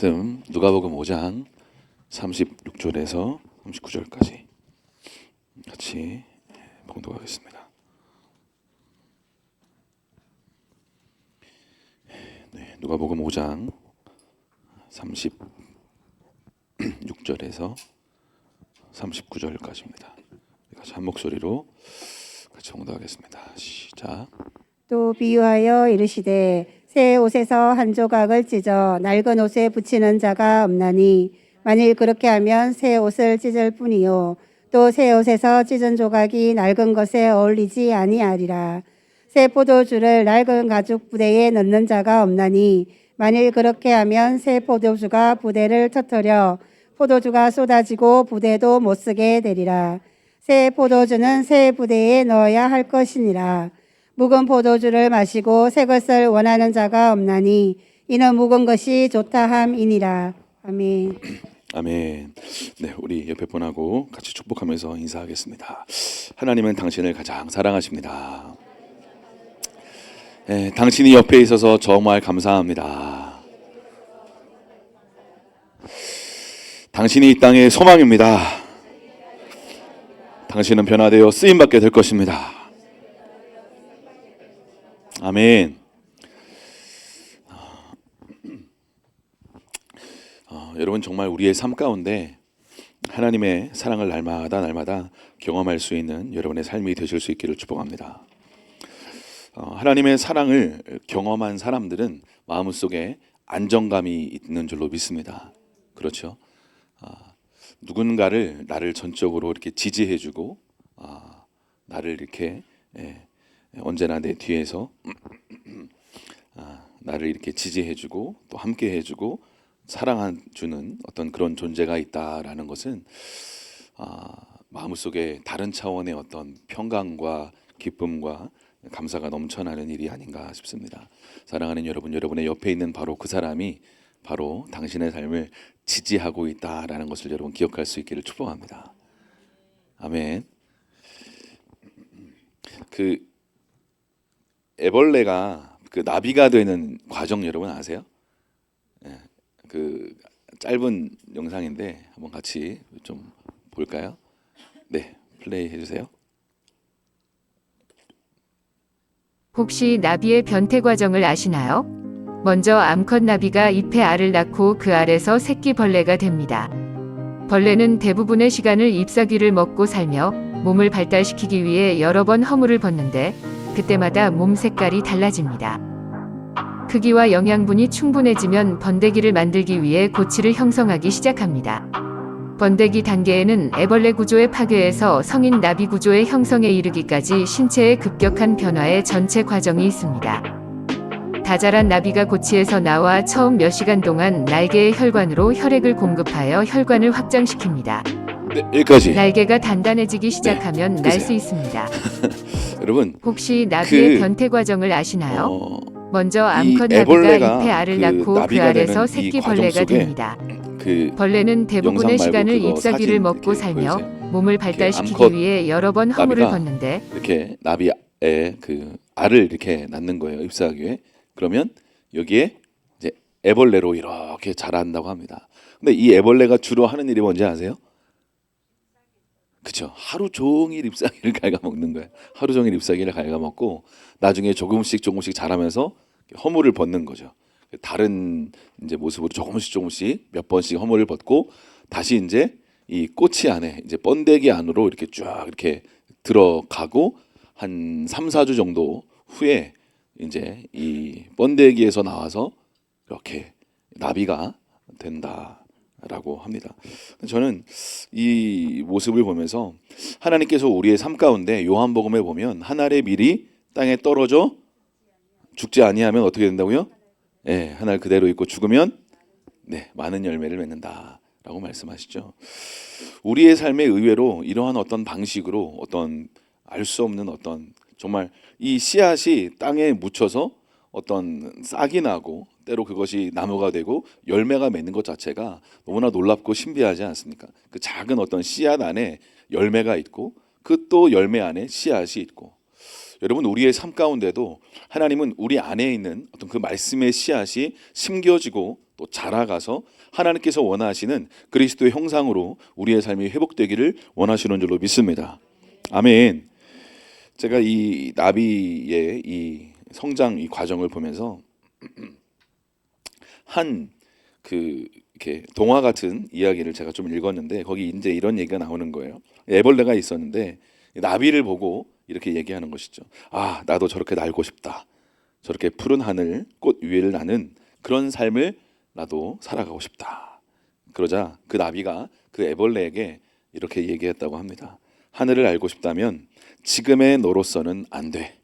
말씀 누가복음 5장 36절에서 39절까지 같이 봉독하겠습니다. 누가복음 5장 36절에서 39절까지입니다. 같이 한 목소리로 같이 봉독하겠습니다. 시작. 또 비유하여 이르시되 새 옷에서 한 조각을 찢어 낡은 옷에 붙이는 자가 없나니 만일 그렇게 하면 새 옷을 찢을 뿐이요 또 새 옷에서 찢은 조각이 낡은 것에 어울리지 아니하리라. 새 포도주를 낡은 가죽 부대에 넣는 자가 없나니 만일 그렇게 하면 새 포도주가 부대를 터뜨려 포도주가 쏟아지고 부대도 못 쓰게 되리라. 새 포도주는 새 부대에 넣어야 할 것이니라. 묵은 포도주를 마시고 새 것을 원하는 자가 없나니 이는 묵은 것이 좋다 함이니라. 아멘. 아멘. 네, 우리 옆에 분하고 같이 축복하면서 인사하겠습니다. 하나님은 당신을 가장 사랑하십니다. 네, 당신이 옆에 있어서 정말 감사합니다. 당신이 이 땅의 소망입니다. 당신은 변화되어 쓰임받게 될 것입니다. 아멘. 여러분 정말 우리의 삶 가운데 하나님의 사랑을 날마다 경험할 수 있는 여러분의 삶이 되실 수 있기를 축복합니다. 하나님의 사랑을 경험한 사람들은 마음속에 안정감이 있는 줄로 믿습니다. 그렇죠? 누군가를 나를 전적으로 이렇게 지지해주고 나를 이렇게 언제나 내 뒤에서 나를 이렇게 지지해주고 또 함께해주고 사랑해주는 어떤 그런 존재가 있다라는 것은 마음속에 다른 차원의 어떤 평강과 기쁨과 감사가 넘쳐나는 일이 아닌가 싶습니다. 사랑하는 여러분, 여러분의 옆에 있는 바로 그 사람이 바로 당신의 삶을 지지하고 있다라는 것을 여러분 기억할 수 있기를 축복합니다. 아멘. 그 애벌레가 그 나비가 되는 과정 여러분 아세요? 그 짧은 영상인데 한번 같이 좀 볼까요? 네, 플레이 해주세요. 혹시 나비의 변태 과정을 아시나요? 먼저 암컷 나비가 잎에 알을 낳고 그 알에서 새끼 벌레가 됩니다. 벌레는 대부분의 시간을 잎사귀를 먹고 살며 몸을 발달시키기 위해 여러 번 허물을 벗는데 그때마다 몸 색깔이 달라집니다. 크기와 영양분이 충분해지면 번데기를 만들기 위해 고치를 형성하기 시작합니다. 번데기 단계에는 애벌레 구조의 파괴에서 성인 나비 구조의 형성에 이르기까지 신체의 급격한 변화의 전체 과정이 있습니다. 다 자란 나비가 고치에서 나와 처음 몇 시간 동안 날개의 혈관으로 혈액을 공급하여 혈관을 확장시킵니다. 네, 여기까지. 날개가 단단해지기 시작하면 날 수 끄세요. 있습니다. 여러분 혹시 나비의 그, 변태 과정을 아시나요? 먼저 이 암컷 애벌레가 나비가 잎에 알을 그 낳고 그 나비가 알에서 되는 이 새끼 과정 벌레가 속에 됩니다. 그 벌레는 대부분의 영상 말고 시간을 그거 잎사귀를 사진 먹고 이렇게 살며 보여주세요. 몸을 암컷 발달시키기 위해 여러 번 허물을 나비가 벗는데 이렇게 나비의 그 알을 이렇게 낳는 거예요, 잎사귀에. 그러면 여기에 이제 애벌레로 이렇게 자란다고 합니다. 근데 이 애벌레가 주로 하는 일이 뭔지 아세요? 그렇죠. 하루 종일 잎사귀를 갉아먹는 거예요. 하루 종일 잎사귀를 갉아먹고 나중에 조금씩 자라면서 허물을 벗는 거죠. 다른 이제 모습으로 조금씩 몇 번씩 허물을 벗고 다시 이제 이 꼬치 안에 이제 번데기 안으로 이렇게 쫙 이렇게 들어가고 한 3, 4주 정도 후에 이제 이 번데기에서 나와서 이렇게 나비가 된다라고 합니다. 저는 이 모습을 보면서 하나님께서 우리의 삶 가운데 요한복음에 보면 한 알의 밀이 땅에 떨어져 죽지 아니하면 어떻게 된다고요? 네, 한 알 그대로 있고 죽으면 네, 많은 열매를 맺는다라고 말씀하시죠. 우리의 삶에 의외로 이러한 어떤 방식으로 어떤 알 수 없는 어떤 정말 이 씨앗이 땅에 묻혀서 어떤 싹이 나고 때로 그것이 나무가 되고 열매가 맺는 것 자체가 너무나 놀랍고 신비하지 않습니까? 그 작은 어떤 씨앗 안에 열매가 있고 그 또 열매 안에 씨앗이 있고, 여러분 우리의 삶 가운데도 하나님은 우리 안에 있는 어떤 그 말씀의 씨앗이 심겨지고 또 자라가서 하나님께서 원하시는 그리스도의 형상으로 우리의 삶이 회복되기를 원하시는 줄로 믿습니다. 아멘. 제가 이 나비의 이 성장 이 과정을 보면서 한 이렇게 동화 같은 이야기를 제가 좀 읽었는데 거기 이제 이런 얘기가 나오는 거예요. 애벌레가 있었는데 나비를 보고 이렇게 얘기하는 것이죠. 아, 나도 저렇게 날고 싶다. 저렇게 푸른 하늘 꽃 위를 나는 그런 삶을 나도 살아가고 싶다. 그러자 그 나비가 그 애벌레에게 이렇게 얘기했다고 합니다. 하늘을 알고 싶다면 지금의 너로서는 안 돼.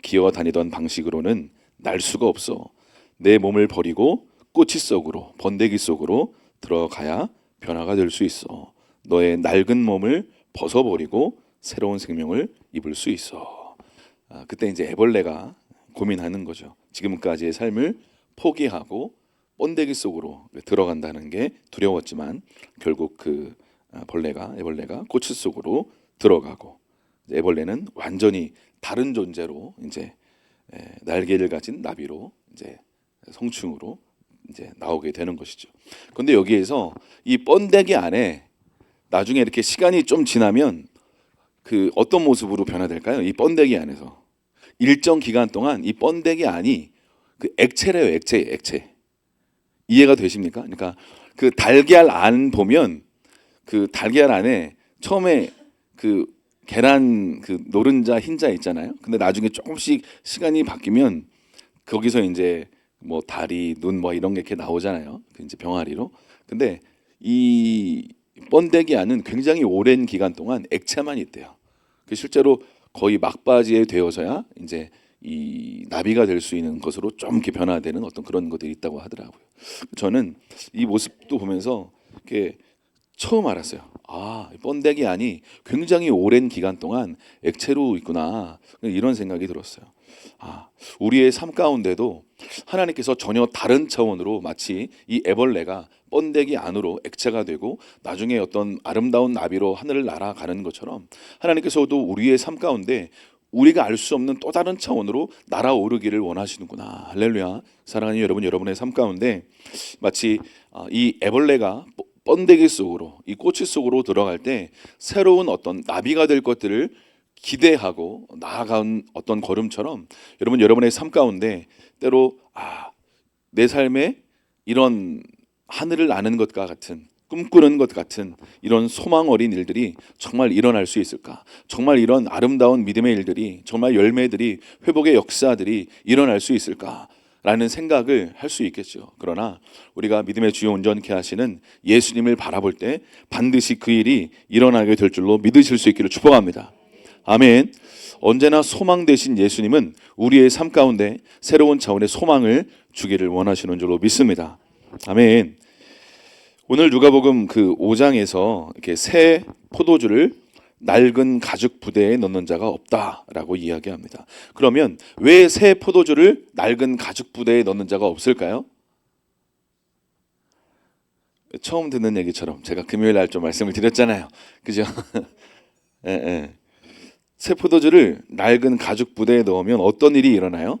기어 다니던 방식으로는 날 수가 없어. 내 몸을 버리고 꼬치 속으로, 번데기 속으로 들어가야 변화가 될 수 있어. 너의 낡은 몸을 벗어버리고 새로운 생명을 입을 수 있어. 그때 이제 애벌레가 고민하는 거죠. 지금까지의 삶을 포기하고 번데기 속으로 들어간다는 게 두려웠지만 결국 그 애벌레가 꼬치 속으로 들어가고 애벌레는 완전히 다른 존재로 이제 날개를 가진 나비로 이제 성충으로 이제 나오게 되는 것이죠. 그런데 여기에서 이 번데기 안에 나중에 이렇게 시간이 좀 지나면 그 어떤 모습으로 변화될까요? 이 번데기 안에서 일정 기간 동안 이 번데기 안이 그 액체래요, 액체. 이해가 되십니까? 그러니까 그 달걀 안 보면 그 달걀 안에 처음에 그 계란 그 노른자 흰자 있잖아요. 근데 나중에 조금씩 시간이 바뀌면 거기서 이제 뭐 다리, 눈 뭐 이런 게 이렇게 나오잖아요. 그 이제 병아리로. 근데 이 번데기 안은 굉장히 오랜 기간 동안 액체만 있대요. 그 실제로 거의 막바지에 되어서야 이제 이 나비가 될 수 있는 것으로 좀 이렇게 변화되는 어떤 그런 것들이 있다고 하더라고요. 저는 이 모습도 보면서 이렇게 처음 알았어요. 아, 번데기 안이 굉장히 오랜 기간 동안 액체로 있구나. 이런 생각이 들었어요. 아, 우리의 삶 가운데도 하나님께서 전혀 다른 차원으로 마치 이 애벌레가 번데기 안으로 액체가 되고 나중에 어떤 아름다운 나비로 하늘을 날아가는 것처럼 하나님께서도 우리의 삶 가운데 우리가 알 수 없는 또 다른 차원으로 날아오르기를 원하시는구나. 할렐루야. 사랑하는 여러분, 여러분의 삶 가운데 마치 이 애벌레가 번데기 속으로, 이 꼬치 속으로 들어갈 때 새로운 어떤 나비가 될 것들을 기대하고 나아간 어떤 걸음처럼 여러분의 삶 가운데 때로 내 삶에 이런 하늘을 나는 것과 같은, 꿈꾸는 것 같은 이런 소망 어린 일들이 정말 일어날 수 있을까? 정말 이런 아름다운 믿음의 일들이, 정말 열매들이, 회복의 역사들이 일어날 수 있을까? 라는 생각을 할 수 있겠죠. 그러나 우리가 믿음의 주요 온전케 하시는 예수님을 바라볼 때 반드시 그 일이 일어나게 될 줄로 믿으실 수 있기를 축복합니다. 아멘. 언제나 소망 되신 예수님은 우리의 삶 가운데 새로운 차원의 소망을 주기를 원하시는 줄로 믿습니다. 아멘. 오늘 누가복음 그 5장에서 이렇게 새 포도주를 낡은 가죽 부대에 넣는 자가 없다라고 이야기합니다. 그러면 왜 새 포도주를 낡은 가죽 부대에 넣는 자가 없을까요? 처음 듣는 얘기처럼 제가 금요일 날 좀 말씀을 드렸잖아요. 그죠? 예, 예. 새 포도주를 낡은 가죽 부대에 넣으면 어떤 일이 일어나요?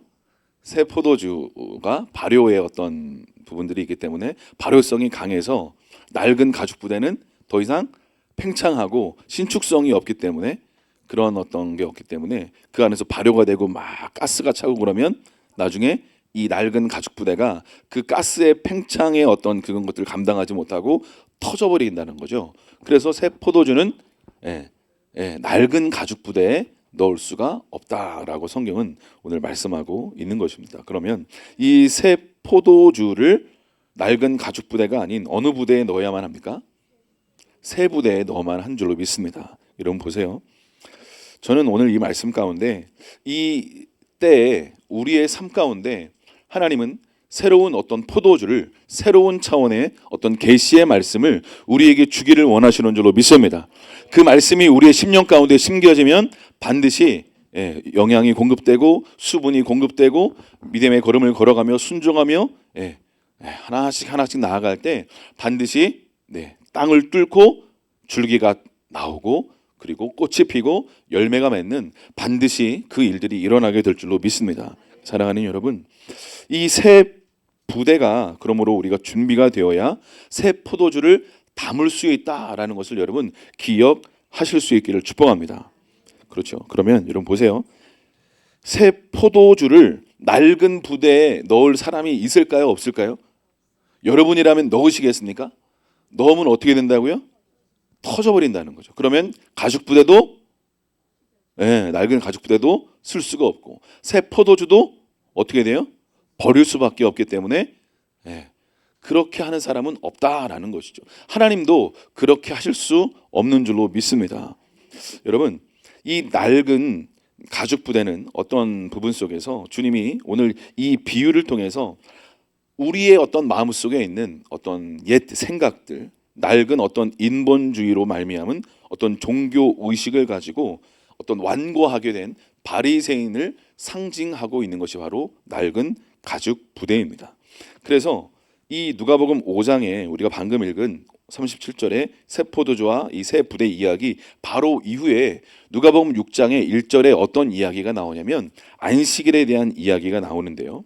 새 포도주가 발효의 어떤 부분들이 있기 때문에 발효성이 강해서 낡은 가죽 부대는 더 이상 팽창하고 신축성이 없기 때문에 그런 어떤 게 없기 때문에 그 안에서 발효가 되고 막 가스가 차고 그러면 나중에 이 낡은 가죽 부대가 그 가스의 팽창의 어떤 그런 것들을 감당하지 못하고 터져버린다는 거죠. 그래서 새 포도주는 낡은 가죽 부대에 넣을 수가 없다라고 성경은 오늘 말씀하고 있는 것입니다. 그러면 이 새 포도주를 낡은 가죽 부대가 아닌 어느 부대에 넣어야만 합니까? 새 부대에 넣어만 한 줄로 믿습니다. 여러분 보세요. 저는 오늘 이 말씀 가운데 이 때에 우리의 삶 가운데 하나님은 새로운 어떤 포도주를 새로운 차원의 어떤 계시의 말씀을 우리에게 주기를 원하시는 줄로 믿습니다. 그 말씀이 우리의 심령 가운데 심겨지면 반드시 영양이 공급되고 수분이 공급되고 믿음의 걸음을 걸어가며 순종하며 하나씩 나아갈 때 반드시 땅을 뚫고 줄기가 나오고 그리고 꽃이 피고 열매가 맺는 반드시 그 일들이 일어나게 될 줄로 믿습니다. 사랑하는 여러분, 이 새 부대가 그러므로 우리가 준비가 되어야 새 포도주를 담을 수 있다라는 것을 여러분 기억하실 수 있기를 축복합니다. 그렇죠. 그러면 여러분 보세요. 새 포도주를 낡은 부대에 넣을 사람이 있을까요? 없을까요? 여러분이라면 넣으시겠습니까? 넣으면 어떻게 된다고요? 터져버린다는 거죠. 그러면 가죽 부대도 낡은 가죽 부대도 쓸 수가 없고 새 포도주도 어떻게 돼요? 버릴 수밖에 없기 때문에 그렇게 하는 사람은 없다라는 것이죠. 하나님도 그렇게 하실 수 없는 줄로 믿습니다. 여러분, 이 낡은 가죽 부대는 어떤 부분 속에서 주님이 오늘 이 비유를 통해서 우리의 어떤 마음속에 있는 어떤 옛 생각들, 낡은 어떤 인본주의로 말미암은 어떤 종교 의식을 가지고 어떤 완고하게 된 바리새인을 상징하고 있는 것이 바로 낡은 가죽 부대입니다. 그래서 이 누가복음 5장에 우리가 방금 읽은 37절의 새 포도주와 이 새 부대 이야기 바로 이후에 누가복음 6장의 1절에 어떤 이야기가 나오냐면 안식일에 대한 이야기가 나오는데요.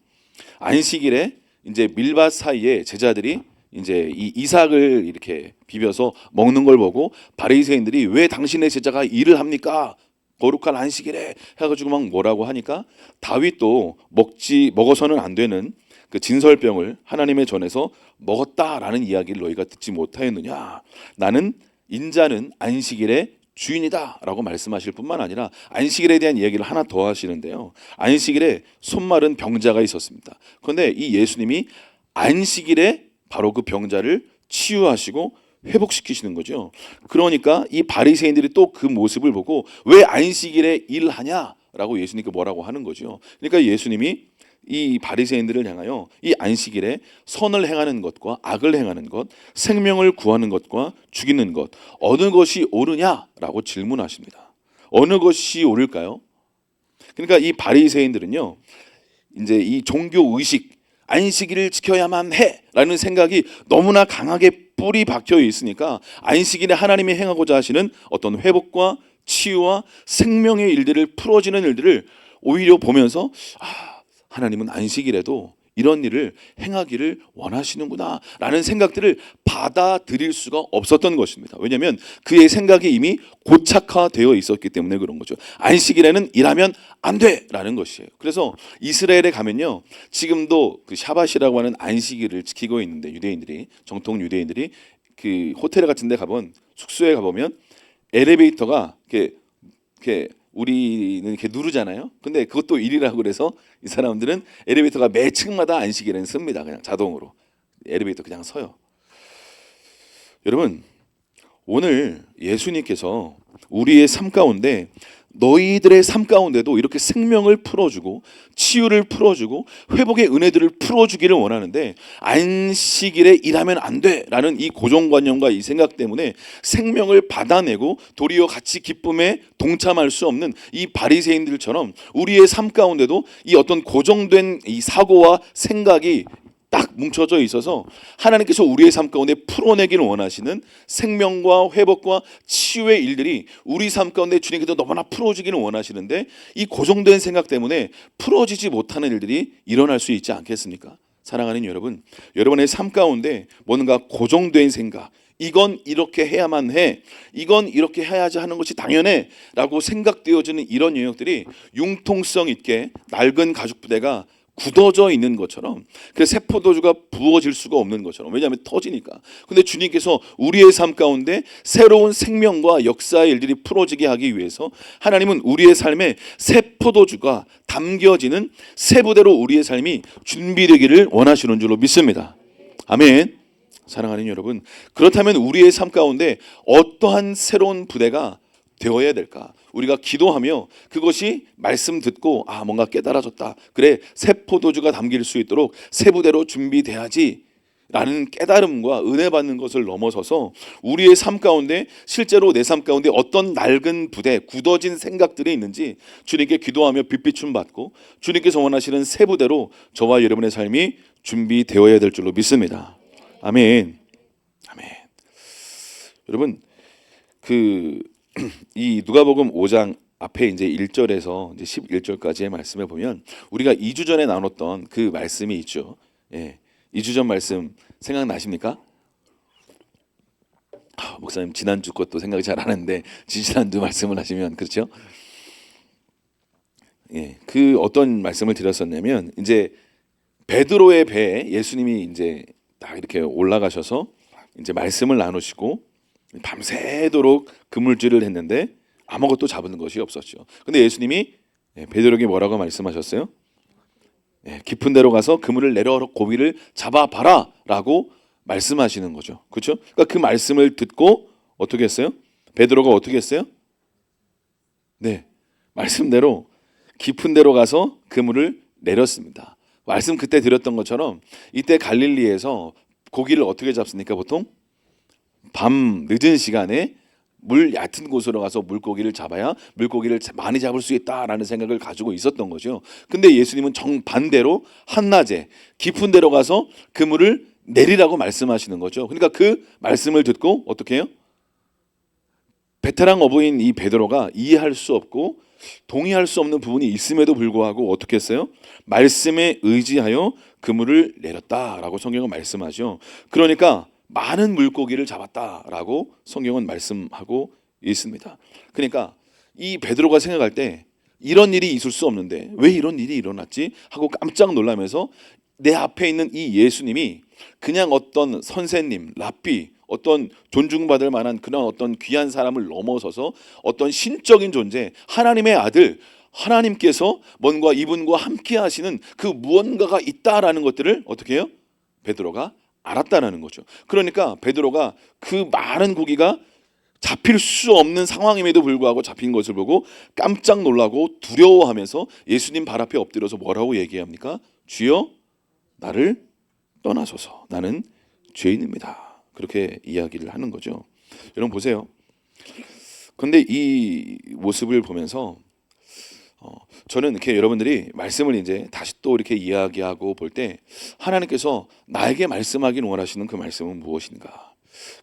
안식일에 이제 밀밭 사이에 제자들이 이제 이 이삭을 이렇게 비벼서 먹는 걸 보고 바리새인들이 왜 당신의 제자가 일을 합니까? 거룩한 안식일에 해가지고 막 뭐라고 하니까 다윗도 먹어서는 안 되는 그 진설병을 하나님의 전에서 먹었다라는 이야기를 너희가 듣지 못하였느냐? 나는 인자는 안식일의 주인이다라고 말씀하실 뿐만 아니라 안식일에 대한 이야기를 하나 더 하시는데요. 안식일에 손마른 병자가 있었습니다. 그런데 이 예수님이 안식일에 바로 그 병자를 치유하시고 회복시키시는 거죠. 그러니까 이 바리새인들이 또 그 모습을 보고 왜 안식일에 일하냐라고 예수님께 뭐라고 하는 거죠. 그러니까 예수님이 이 바리새인들을 향하여 이 안식일에 선을 행하는 것과 악을 행하는 것, 생명을 구하는 것과 죽이는 것 어느 것이 옳으냐라고 질문하십니다. 어느 것이 옳을까요? 그러니까 이 바리새인들은요, 이제 이 종교 의식 안식일을 지켜야만 해라는 생각이 너무나 강하게 뿌리 박혀 있으니까 안식일에 하나님이 행하고자 하시는 어떤 회복과 치유와 생명의 일들을 풀어지는 일들을 오히려 보면서 하나님은 안식일에도 이런 일을 행하기를 원하시는구나 라는 생각들을 받아들일 수가 없었던 것입니다. 왜냐하면 그의 생각이 이미 고착화되어 있었기 때문에 그런 거죠. 안식일에는 일하면 안 돼라는 것이에요. 그래서 이스라엘에 가면요, 지금도 그 샤밧이라고 하는 안식일을 지키고 있는데 유대인들이, 정통 유대인들이 그 호텔 같은 데 가보면, 숙소에 가보면 엘리베이터가 이렇게 우리는 이렇게 누르잖아요. 근데 그것도 일이라고 그래서 이 사람들은 엘리베이터가 매 층마다 안식일에는 씁니다. 그냥 자동으로 엘리베이터 그냥 서요. 여러분, 오늘 예수님께서 우리의 삶 가운데 너희들의 삶 가운데도 이렇게 생명을 풀어주고 치유를 풀어주고 회복의 은혜들을 풀어주기를 원하는데 안식일에 일하면 안 돼라는 이 고정관념과 이 생각 때문에 생명을 받아내고 도리어 같이 기쁨에 동참할 수 없는 이 바리새인들처럼 우리의 삶 가운데도 이 어떤 고정된 이 사고와 생각이 딱 뭉쳐져 있어서 하나님께서 우리의 삶 가운데 풀어내기를 원하시는 생명과 회복과 치유의 일들이 우리 삶 가운데 주님께서 너무나 풀어주기를 원하시는데 이 고정된 생각 때문에 풀어지지 못하는 일들이 일어날 수 있지 않겠습니까? 사랑하는 여러분, 여러분의 삶 가운데 뭔가 고정된 생각, 이건 이렇게 해야만 해, 이건 이렇게 해야지 하는 것이 당연해 라고 생각되어지는 이런 영역들이 융통성 있게 낡은 가죽 부대가 굳어져 있는 것처럼, 그래서 새 포도주가 부어질 수가 없는 것처럼, 왜냐하면 터지니까. 근데 주님께서 우리의 삶 가운데 새로운 생명과 역사의 일들이 풀어지게 하기 위해서 하나님은 우리의 삶에 새 포도주가 담겨지는 새 부대로 우리의 삶이 준비되기를 원하시는 줄로 믿습니다. 아멘. 사랑하는 여러분, 그렇다면 우리의 삶 가운데 어떠한 새로운 부대가 되어야 될까? 우리가 기도하며 그것이 말씀 듣고 뭔가 깨달아졌다, 그래 새 포도주가 담길 수 있도록 새 부대로 준비돼야지 라는 깨달음과 은혜 받는 것을 넘어서서 우리의 삶 가운데 실제로 내 삶 가운데 어떤 낡은 부대, 굳어진 생각들이 있는지 주님께 기도하며 빛비춤 받고 주님께서 원하시는 새 부대로 저와 여러분의 삶이 준비되어야 될 줄로 믿습니다. 아멘. 아멘. 여러분, 이 누가복음 5장 앞에 이제 1절에서 이제 11절까지의 말씀을 보면 우리가 2주 전에 나눴던 그 말씀이 있죠. 예. 2주 전 말씀 생각나십니까? 목사님 지난주 것도 생각이 잘 안 나는데 지난주 말씀을 하시면 그렇죠? 예, 그 어떤 말씀을 드렸었냐면 이제 베드로의 배에 예수님이 이제 딱 이렇게 올라가셔서 이제 말씀을 나누시고 밤새도록 그물질을 했는데 아무것도 잡은 것이 없었죠. 근데 예수님이 베드로에게 뭐라고 말씀하셨어요? 깊은 데로 가서 그물을 내려 고기를 잡아봐라라고 말씀하시는 거죠. 그렇죠? 그러니까 그 말씀을 듣고 어떻게 했어요? 베드로가 어떻게 했어요? 네, 말씀대로 깊은 데로 가서 그물을 내렸습니다. 말씀 그때 드렸던 것처럼 이때 갈릴리에서 고기를 어떻게 잡습니까? 보통 밤 늦은 시간에 물 얕은 곳으로 가서 물고기를 잡아야 물고기를 많이 잡을 수 있다라는 생각을 가지고 있었던 거죠. 근데 예수님은 정반대로 한낮에 깊은 데로 가서 그물을 내리라고 말씀하시는 거죠. 그러니까 그 말씀을 듣고 어떻게 해요? 베테랑 어부인 이 베드로가 이해할 수 없고 동의할 수 없는 부분이 있음에도 불구하고 어떻게 했어요? 말씀에 의지하여 그물을 내렸다라고 성경은 말씀하죠. 그러니까 많은 물고기를 잡았다라고 성경은 말씀하고 있습니다. 그러니까 이 베드로가 생각할 때 이런 일이 있을 수 없는데 왜 이런 일이 일어났지? 하고 깜짝 놀라면서 내 앞에 있는 이 예수님이 그냥 어떤 선생님, 랍비, 어떤 존중받을 만한 그런 어떤 귀한 사람을 넘어서서 어떤 신적인 존재, 하나님의 아들, 하나님께서 뭔가 이분과 함께 하시는 그 무언가가 있다라는 것들을 어떻게 해요? 베드로가 알았다라는 거죠. 그러니까 베드로가 그 많은 고기가 잡힐 수 없는 상황임에도 불구하고 잡힌 것을 보고 깜짝 놀라고 두려워하면서 예수님 발 앞에 엎드려서 뭐라고 얘기합니까? 주여 나를 떠나소서 나는 죄인입니다. 그렇게 이야기를 하는 거죠. 여러분 보세요. 근데 이 모습을 보면서 저는 이렇게 여러분들이 말씀을 이제 다시 또 이렇게 이야기하고 볼 때 하나님께서 나에게 말씀하기를 원하시는 그 말씀은 무엇인가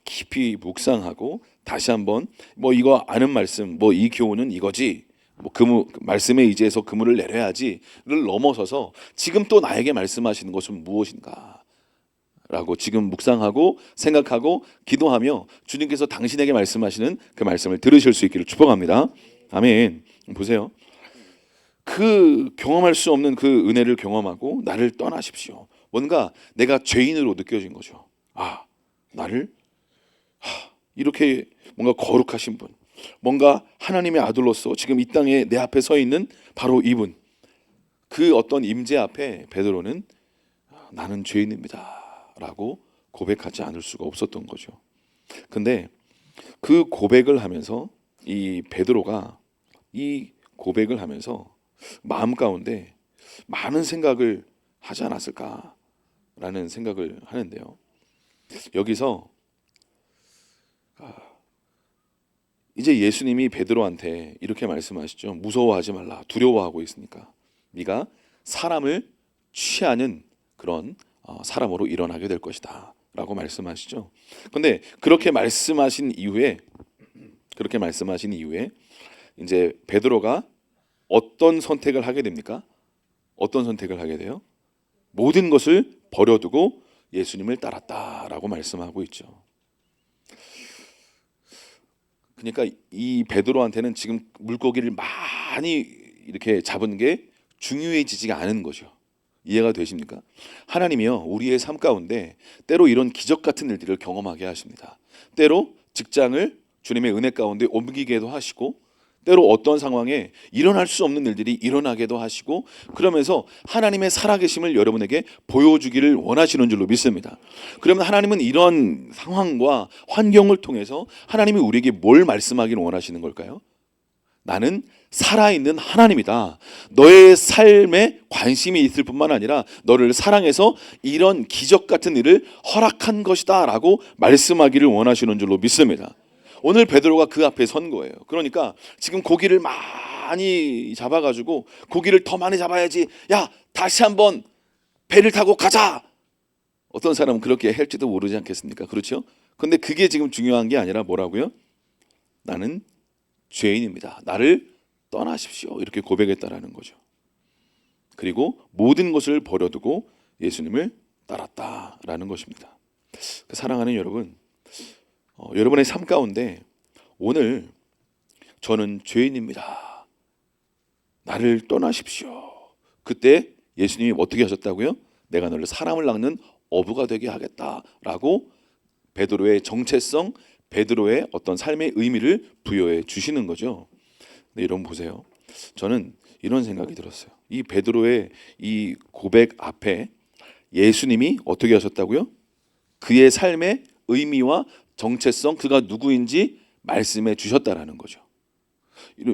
깊이 묵상하고 다시 한번 뭐 이거 아는 말씀 뭐 이 교훈은 이거지 뭐 말씀에 의지해서 그물을 내려야지를 넘어서서 지금 또 나에게 말씀하시는 것은 무엇인가 라고 지금 묵상하고 생각하고 기도하며 주님께서 당신에게 말씀하시는 그 말씀을 들으실 수 있기를 축복합니다. 아멘. 보세요. 그 경험할 수 없는 그 은혜를 경험하고 나를 떠나십시오. 뭔가 내가 죄인으로 느껴진 거죠. 나를 이렇게 뭔가 거룩하신 분, 뭔가 하나님의 아들로서 지금 이 땅에 내 앞에 서 있는 바로 이분, 그 어떤 임재 앞에 베드로는 나는 죄인입니다 라고 고백하지 않을 수가 없었던 거죠. 근데 그 고백을 하면서 이 베드로가 이 고백을 하면서 마음 가운데 많은 생각을 하지 않았을까라는 생각을 하는데요. 여기서 이제 예수님이 베드로한테 이렇게 말씀하시죠. 무서워하지 말라. 두려워하고 있으니까 네가 사람을 취하는 그런 사람으로 일어나게 될 것이다 라고 말씀하시죠. 근데 그렇게 말씀하신 이후에 이제 베드로가 어떤 선택을 하게 됩니까? 어떤 선택을 하게 돼요? 모든 것을 버려두고 예수님을 따랐다라고 말씀하고 있죠. 그러니까 이 베드로한테는 지금 물고기를 많이 이렇게 잡은 게 중요해지지가 않은 거죠. 이해가 되십니까? 하나님이요 우리의 삶 가운데 때로 이런 기적 같은 일들을 경험하게 하십니다. 때로 직장을 주님의 은혜 가운데 옮기게도 하시고 때로 어떤 상황에 일어날 수 없는 일들이 일어나게도 하시고 그러면서 하나님의 살아계심을 여러분에게 보여주기를 원하시는 줄로 믿습니다. 그러면 하나님은 이런 상황과 환경을 통해서 하나님이 우리에게 뭘 말씀하기를 원하시는 걸까요? 나는 살아있는 하나님이다. 너의 삶에 관심이 있을 뿐만 아니라 너를 사랑해서 이런 기적 같은 일을 허락한 것이다 라고 말씀하기를 원하시는 줄로 믿습니다. 오늘 베드로가 그 앞에 선 거예요. 그러니까 지금 고기를 많이 잡아가지고 고기를 더 많이 잡아야지. 야 다시 한번 배를 타고 가자. 어떤 사람은 그렇게 할지도 모르지 않겠습니까? 그렇죠? 근데 그게 지금 중요한 게 아니라 뭐라고요? 나는 죄인입니다. 나를 떠나십시오. 이렇게 고백했다라는 거죠. 그리고 모든 것을 버려두고 예수님을 따랐다라는 것입니다. 사랑하는 여러분, 여러분의 삶 가운데 오늘 저는 죄인입니다. 나를 떠나십시오. 그때 예수님이 어떻게 하셨다고요? 내가 너를 사람을 낚는 어부가 되게 하겠다라고 베드로의 정체성, 베드로의 어떤 삶의 의미를 부여해 주시는 거죠. 근데 여러분 보세요. 저는 이런 생각이 들었어요. 이 베드로의 이 고백 앞에 예수님이 어떻게 하셨다고요? 그의 삶의 의미와 정체성, 그가 누구인지 말씀해 주셨다라는 거죠.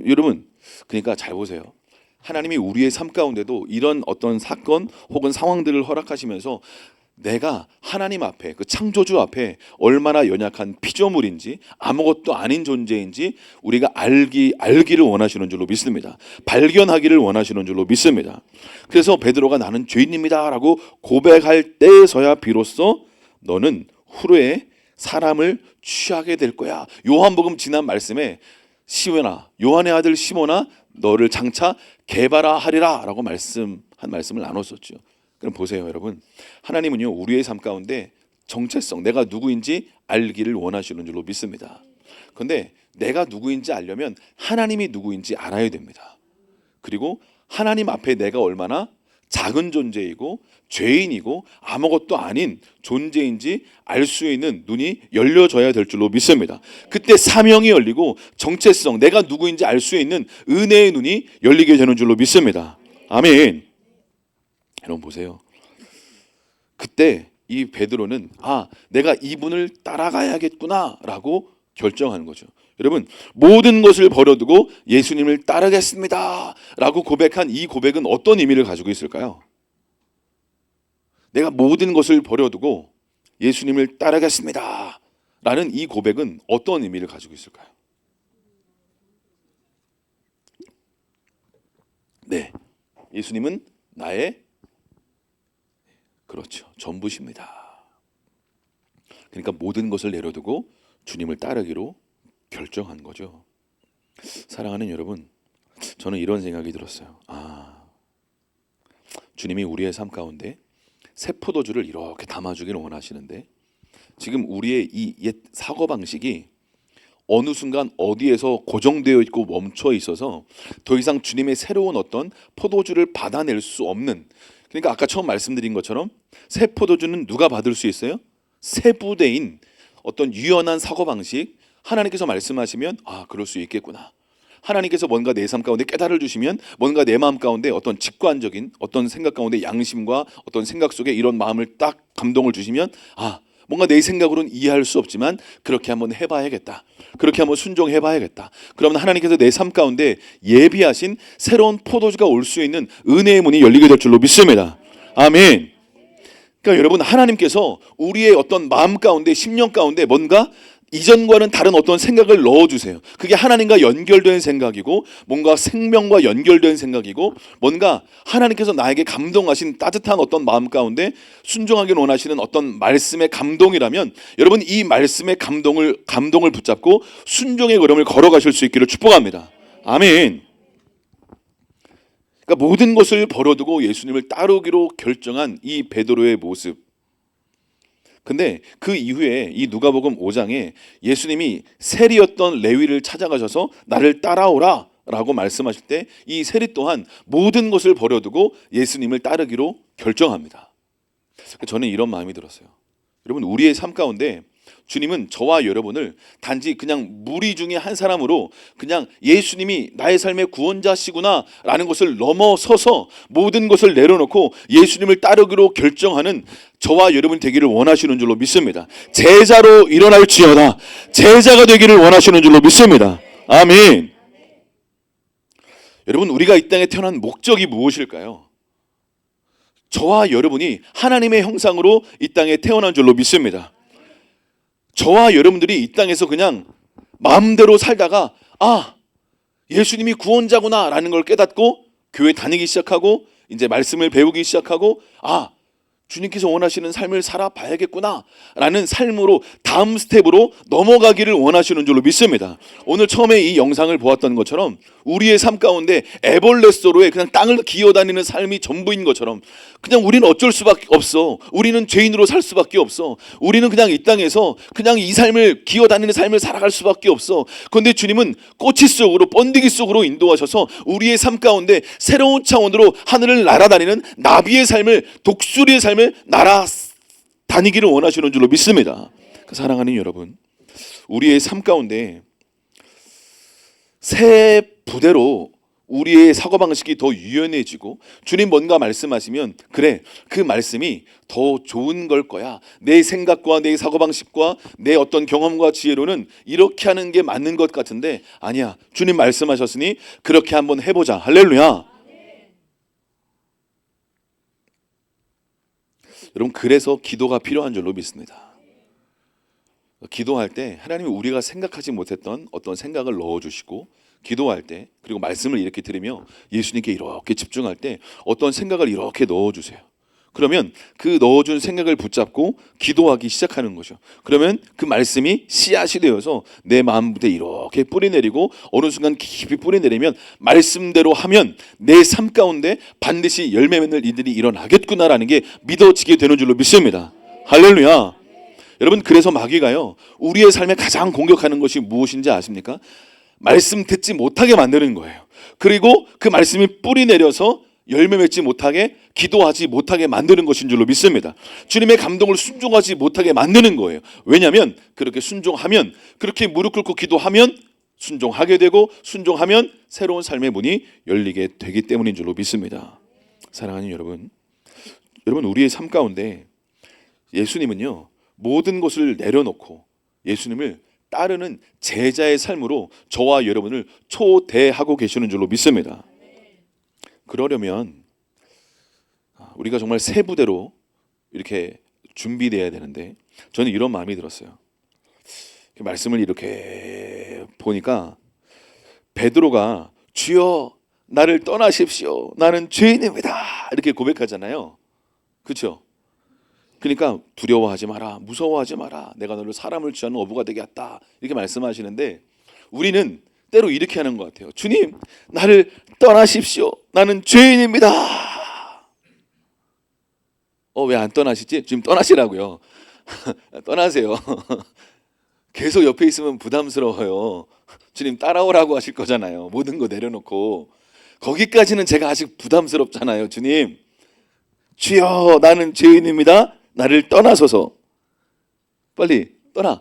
여러분, 그러니까 잘 보세요. 하나님이 우리의 삶 가운데도 이런 어떤 사건 혹은 상황들을 허락하시면서 내가 하나님 앞에, 그 창조주 앞에 얼마나 연약한 피조물인지, 아무것도 아닌 존재인지 우리가 알기를 원하시는 줄로 믿습니다. 발견하기를 원하시는 줄로 믿습니다. 그래서 베드로가 나는 죄인입니다 라고 고백할 때에서야 비로소 너는 후에 사람을 취하게 될 거야. 요한복음 지난 말씀에 시몬아, 요한의 아들 시몬아, 너를 장차 개발하리라 라고 한 말씀을 나눴었죠. 그럼 보세요, 여러분. 하나님은요, 우리의 삶 가운데 정체성, 내가 누구인지 알기를 원하시는 줄로 믿습니다. 그런데 내가 누구인지 알려면 하나님이 누구인지 알아야 됩니다. 그리고 하나님 앞에 내가 얼마나 작은 존재이고 죄인이고 아무것도 아닌 존재인지 알 수 있는 눈이 열려져야 될 줄로 믿습니다. 그때 사명이 열리고 정체성, 내가 누구인지 알 수 있는 은혜의 눈이 열리게 되는 줄로 믿습니다. 아멘. 여러분 보세요. 그때 이 베드로는 내가 이분을 따라가야겠구나 라고 결정하는 거죠. 여러분, 모든 것을 버려두고 예수님을 따르겠습니다 라고 고백한 이 고백은 어떤 의미를 가지고 있을까요? 내가 모든 것을 버려두고 예수님을 따르겠습니다 라는 이 고백은 어떤 의미를 가지고 있을까요? 네, 예수님은 나의 그렇죠, 전부십니다. 그러니까 모든 것을 내려두고 주님을 따르기로 결정한 거죠. 사랑하는 여러분, 저는 이런 생각이 들었어요. 주님이 우리의 삶 가운데 새 포도주를 이렇게 담아주기를 원하시는데 지금 우리의 이 옛 사고방식이 어느 순간 어디에서 고정되어 있고 멈춰 있어서 더 이상 주님의 새로운 어떤 포도주를 받아낼 수 없는, 그러니까 아까 처음 말씀드린 것처럼 새 포도주는 누가 받을 수 있어요? 새 부대인 어떤 유연한 사고방식, 하나님께서 말씀하시면 그럴 수 있겠구나. 하나님께서 뭔가 내 삶 가운데 깨달을 주시면 뭔가 내 마음 가운데 어떤 직관적인 어떤 생각 가운데 양심과 어떤 생각 속에 이런 마음을 딱 감동을 주시면 뭔가 내 생각으로는 이해할 수 없지만 그렇게 한번 해봐야겠다. 그렇게 한번 순종해봐야겠다. 그러면 하나님께서 내 삶 가운데 예비하신 새로운 포도주가 올 수 있는 은혜의 문이 열리게 될 줄로 믿습니다. 아멘. 그러니까 여러분, 하나님께서 우리의 어떤 마음 가운데, 심령 가운데 뭔가 이전과는 다른 어떤 생각을 넣어주세요. 그게 하나님과 연결된 생각이고 뭔가 생명과 연결된 생각이고 뭔가 하나님께서 나에게 감동하신 따뜻한 어떤 마음 가운데 순종하기를 원하시는 어떤 말씀의 감동이라면 여러분, 이 말씀의 감동을 붙잡고 순종의 걸음을 걸어가실 수 있기를 축복합니다. 아멘. 그러니까 모든 것을 버려두고 예수님을 따르기로 결정한 이 베드로의 모습. 근데 그 이후에 이 누가복음 5장에 예수님이 세리였던 레위를 찾아가셔서 나를 따라오라 라고 말씀하실 때 이 세리 또한 모든 것을 버려두고 예수님을 따르기로 결정합니다. 저는 이런 마음이 들었어요. 여러분, 우리의 삶 가운데 주님은 저와 여러분을 단지 그냥 무리 중에 한 사람으로 그냥 예수님이 나의 삶의 구원자시구나 라는 것을 넘어서서 모든 것을 내려놓고 예수님을 따르기로 결정하는 저와 여러분이 되기를 원하시는 줄로 믿습니다. 제자로 일어날지어다. 제자가 되기를 원하시는 줄로 믿습니다. 아멘. 여러분, 우리가 이 땅에 태어난 목적이 무엇일까요? 저와 여러분이 하나님의 형상으로 이 땅에 태어난 줄로 믿습니다. 저와 여러분들이 이 땅에서 그냥 마음대로 살다가 예수님이 구원자구나 라는 걸 깨닫고 교회 다니기 시작하고 이제 말씀을 배우기 시작하고 주님께서 원하시는 삶을 살아봐야겠구나 라는 삶으로 다음 스텝으로 넘어가기를 원하시는 줄로 믿습니다. 오늘 처음에 이 영상을 보았던 것처럼 우리의 삶 가운데 에벌레스로의 그냥 땅을 기어다니는 삶이 전부인 것처럼 그냥 우리는 어쩔 수밖에 없어. 우리는 죄인으로 살 수밖에 없어. 우리는 그냥 이 땅에서 그냥 이 삶을 기어다니는 삶을 살아갈 수밖에 없어. 그런데 주님은 꼬치 속으로 번데기 속으로 인도하셔서 우리의 삶 가운데 새로운 차원으로 하늘을 날아다니는 나비의 삶을, 독수리의 삶을 날아다니기를 원하시는 줄로 믿습니다. 사랑하는 여러분, 우리의 삶 가운데 새 부대로 우리의 사고방식이 더 유연해지고 주님 뭔가 말씀하시면 그래, 그 말씀이 더 좋은 걸 거야. 내 생각과 내 사고방식과 내 어떤 경험과 지혜로는 이렇게 하는 게 맞는 것 같은데 아니야, 주님 말씀하셨으니 그렇게 한번 해보자. 할렐루야. 여러분, 그래서 기도가 필요한 줄로 믿습니다. 기도할 때 하나님이 우리가 생각하지 못했던 어떤 생각을 넣어주시고, 기도할 때 그리고 말씀을 이렇게 들으며 예수님께 이렇게 집중할 때 어떤 생각을 이렇게 넣어주세요. 그러면 그 넣어준 생각을 붙잡고 기도하기 시작하는 거죠. 그러면 그 말씀이 씨앗이 되어서 내 마음부터 이렇게 뿌리내리고 어느 순간 깊이 뿌리내리면 말씀대로 하면 내 삶 가운데 반드시 열매 맺는 일들이 일어나겠구나라는 게 믿어지게 되는 줄로 믿습니다. 할렐루야. 여러분, 그래서 마귀가요, 우리의 삶에 가장 공격하는 것이 무엇인지 아십니까? 말씀 듣지 못하게 만드는 거예요. 그리고 그 말씀이 뿌리 내려서 열매 맺지 못하게, 기도하지 못하게 만드는 것인 줄로 믿습니다. 주님의 감동을 순종하지 못하게 만드는 거예요. 왜냐하면 그렇게 순종하면, 그렇게 무릎 꿇고 기도하면 순종하게 되고, 순종하면 새로운 삶의 문이 열리게 되기 때문인 줄로 믿습니다. 사랑하는 여러분, 우리의 삶 가운데 예수님은요, 모든 것을 내려놓고 예수님을 따르는 제자의 삶으로 저와 여러분을 초대하고 계시는 줄로 믿습니다. 그러려면 우리가 정말 새 부대로 이렇게 준비되어야 되는데, 저는 이런 마음이 들었어요. 말씀을 이렇게 보니까 베드로가 주여 나를 떠나십시오, 나는 죄인입니다, 이렇게 고백하잖아요. 그렇죠? 그러니까 두려워하지 마라, 무서워하지 마라, 내가 너를 사람을 취하는 어부가 되게 했다, 이렇게 말씀하시는데, 우리는 때로 이렇게 하는 것 같아요. 주님, 나를 떠나십시오, 나는 죄인입니다. 왜 안 떠나시지? 지금 떠나시라고요. 떠나세요. 계속 옆에 있으면 부담스러워요. 주님 따라오라고 하실 거잖아요. 모든 거 내려놓고. 거기까지는 제가 아직 부담스럽잖아요. 주님, 주여 나는 죄인입니다, 나를 떠나소서. 빨리 떠나.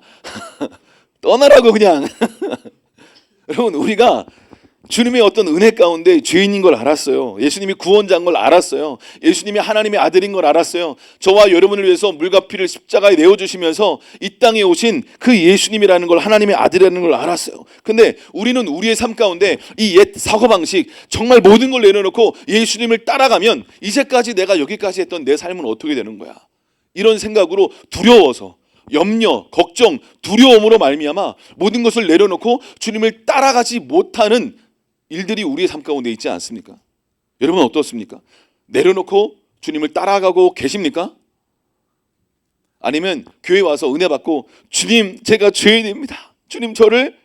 떠나라고 그냥. 여러분, 우리가 주님의 어떤 은혜 가운데 죄인인 걸 알았어요. 예수님이 구원자인 걸 알았어요. 예수님이 하나님의 아들인 걸 알았어요. 저와 여러분을 위해서 물과 피를 십자가에 내어주시면서 이 땅에 오신 그 예수님이라는 걸, 하나님의 아들이라는 걸 알았어요. 근데 우리는 우리의 삶 가운데 이 옛 사고방식, 정말 모든 걸 내려놓고 예수님을 따라가면 이제까지 내가 여기까지 했던 내 삶은 어떻게 되는 거야? 이런 생각으로 두려워서, 염려, 걱정, 두려움으로 말미암아 모든 것을 내려놓고 주님을 따라가지 못하는 일들이 우리의 삶 가운데 있지 않습니까? 여러분 어떻습니까? 내려놓고 주님을 따라가고 계십니까? 아니면 교회 와서 은혜 받고 주님 제가 죄인입니다, 주님 저를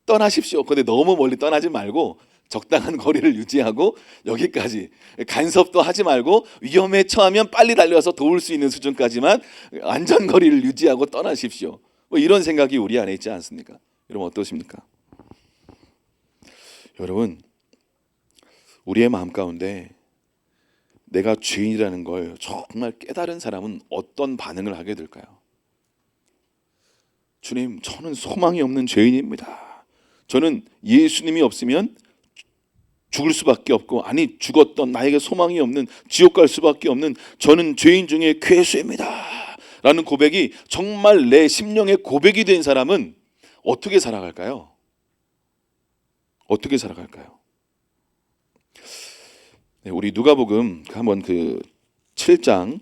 떠나십시오, 근데 너무 멀리 떠나지 말고 적당한 거리를 유지하고 여기까지, 간섭도 하지 말고 위험에 처하면 빨리 달려와서 도울 수 있는 수준까지만 안전거리를 유지하고 떠나십시오, 이런 생각이 우리 안에 있지 않습니까? 여러분 어떠십니까? 여러분, 우리의 마음 가운데 내가 죄인이라는 걸 정말 깨달은 사람은 어떤 반응을 하게 될까요? 주님, 저는 소망이 없는 죄인입니다. 저는 예수님이 없으면 죽을 수밖에 없고, 아니 죽었던 나에게 소망이 없는, 지옥 갈 수밖에 없는 저는 죄인 중에 괴수입니다 라는 고백이 정말 내 심령의 고백이 된 사람은 어떻게 살아갈까요? 어떻게 살아갈까요? 네, 우리 누가복음 한번 그 7장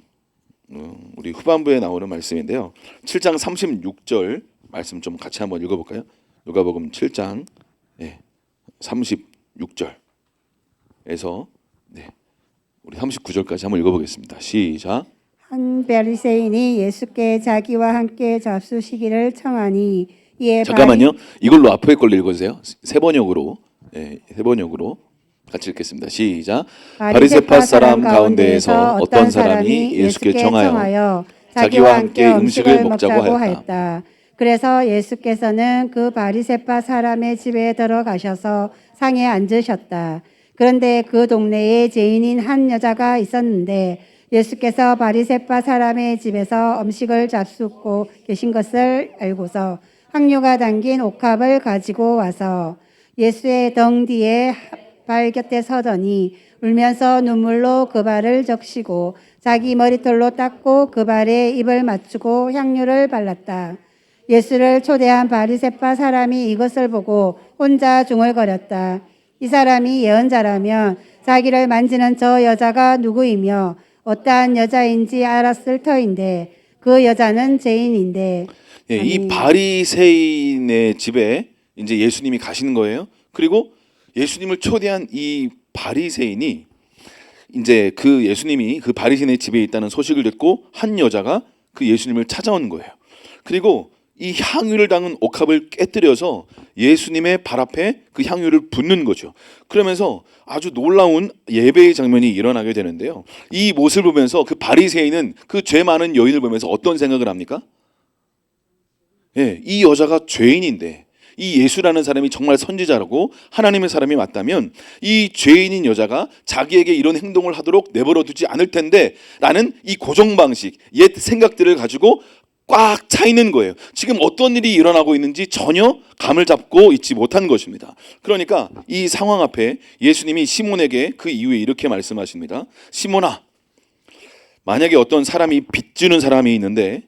우리 후반부에 나오는 말씀인데요, 7장 36절 말씀 좀 같이 한번 읽어볼까요? 누가복음 7장 36절에서 우리 39절까지 한번 읽어보겠습니다. 시작. 한 바리새인이 예수께 자기와 함께 잡수시기를 청하니 이에 잠깐만요. 이걸로 앞에 걸 읽어주세요. 세 번역으로. 예, 세 번역으로 같이 읽겠습니다. 시작. 바리새파 사람 가운데에서 어떤 사람이 예수께 청하여 자기와 함께 음식을 먹자고 하였다. 그래서 예수께서는 그 바리새파 사람의 집에 들어가셔서 상에 앉으셨다. 그런데 그 동네에 죄인인 한 여자가 있었는데 예수께서 바리새파 사람의 집에서 음식을 잡수고 계신 것을 알고서 항류가 담긴 옥합을 가지고 와서 예수의 등 뒤에 발 곁에 서더니 울면서 눈물로 그 발을 적시고 자기 머리털로 닦고 그 발에 입을 맞추고 향유를 발랐다. 예수를 초대한 바리새파 사람이 이것을 보고 혼자 중얼거렸다. 이 사람이 예언자라면 자기를 만지는 저 여자가 누구이며 어떠한 여자인지 알았을 터인데 그 여자는 죄인인데. 예, 이 바리새인의 집에 이제 예수님이 가시는 거예요. 그리고 예수님을 초대한 이 바리새인이 이제 그 예수님이 그 바리새인의 집에 있다는 소식을 듣고 한 여자가 그 예수님을 찾아오는 거예요. 그리고 이 향유를 담은 옥합을 깨뜨려서 예수님의 발 앞에 그 향유를 붓는 거죠. 그러면서 아주 놀라운 예배의 장면이 일어나게 되는데요. 이 모습을 보면서 그 바리새인은 그 죄 많은 여인을 보면서 어떤 생각을 합니까? 예, 이 여자가 죄인인데 이 예수라는 사람이 정말 선지자라고 하나님의 사람이 맞다면 이 죄인인 여자가 자기에게 이런 행동을 하도록 내버려 두지 않을 텐데 라는 이 고정방식, 옛 생각들을 가지고 꽉 차 있는 거예요. 지금 어떤 일이 일어나고 있는지 전혀 감을 잡고 있지 못한 것입니다. 그러니까 이 상황 앞에 예수님이 시몬에게 그 이후에 이렇게 말씀하십니다. 시몬아, 만약에 어떤 사람이 빚 주는 사람이 있는데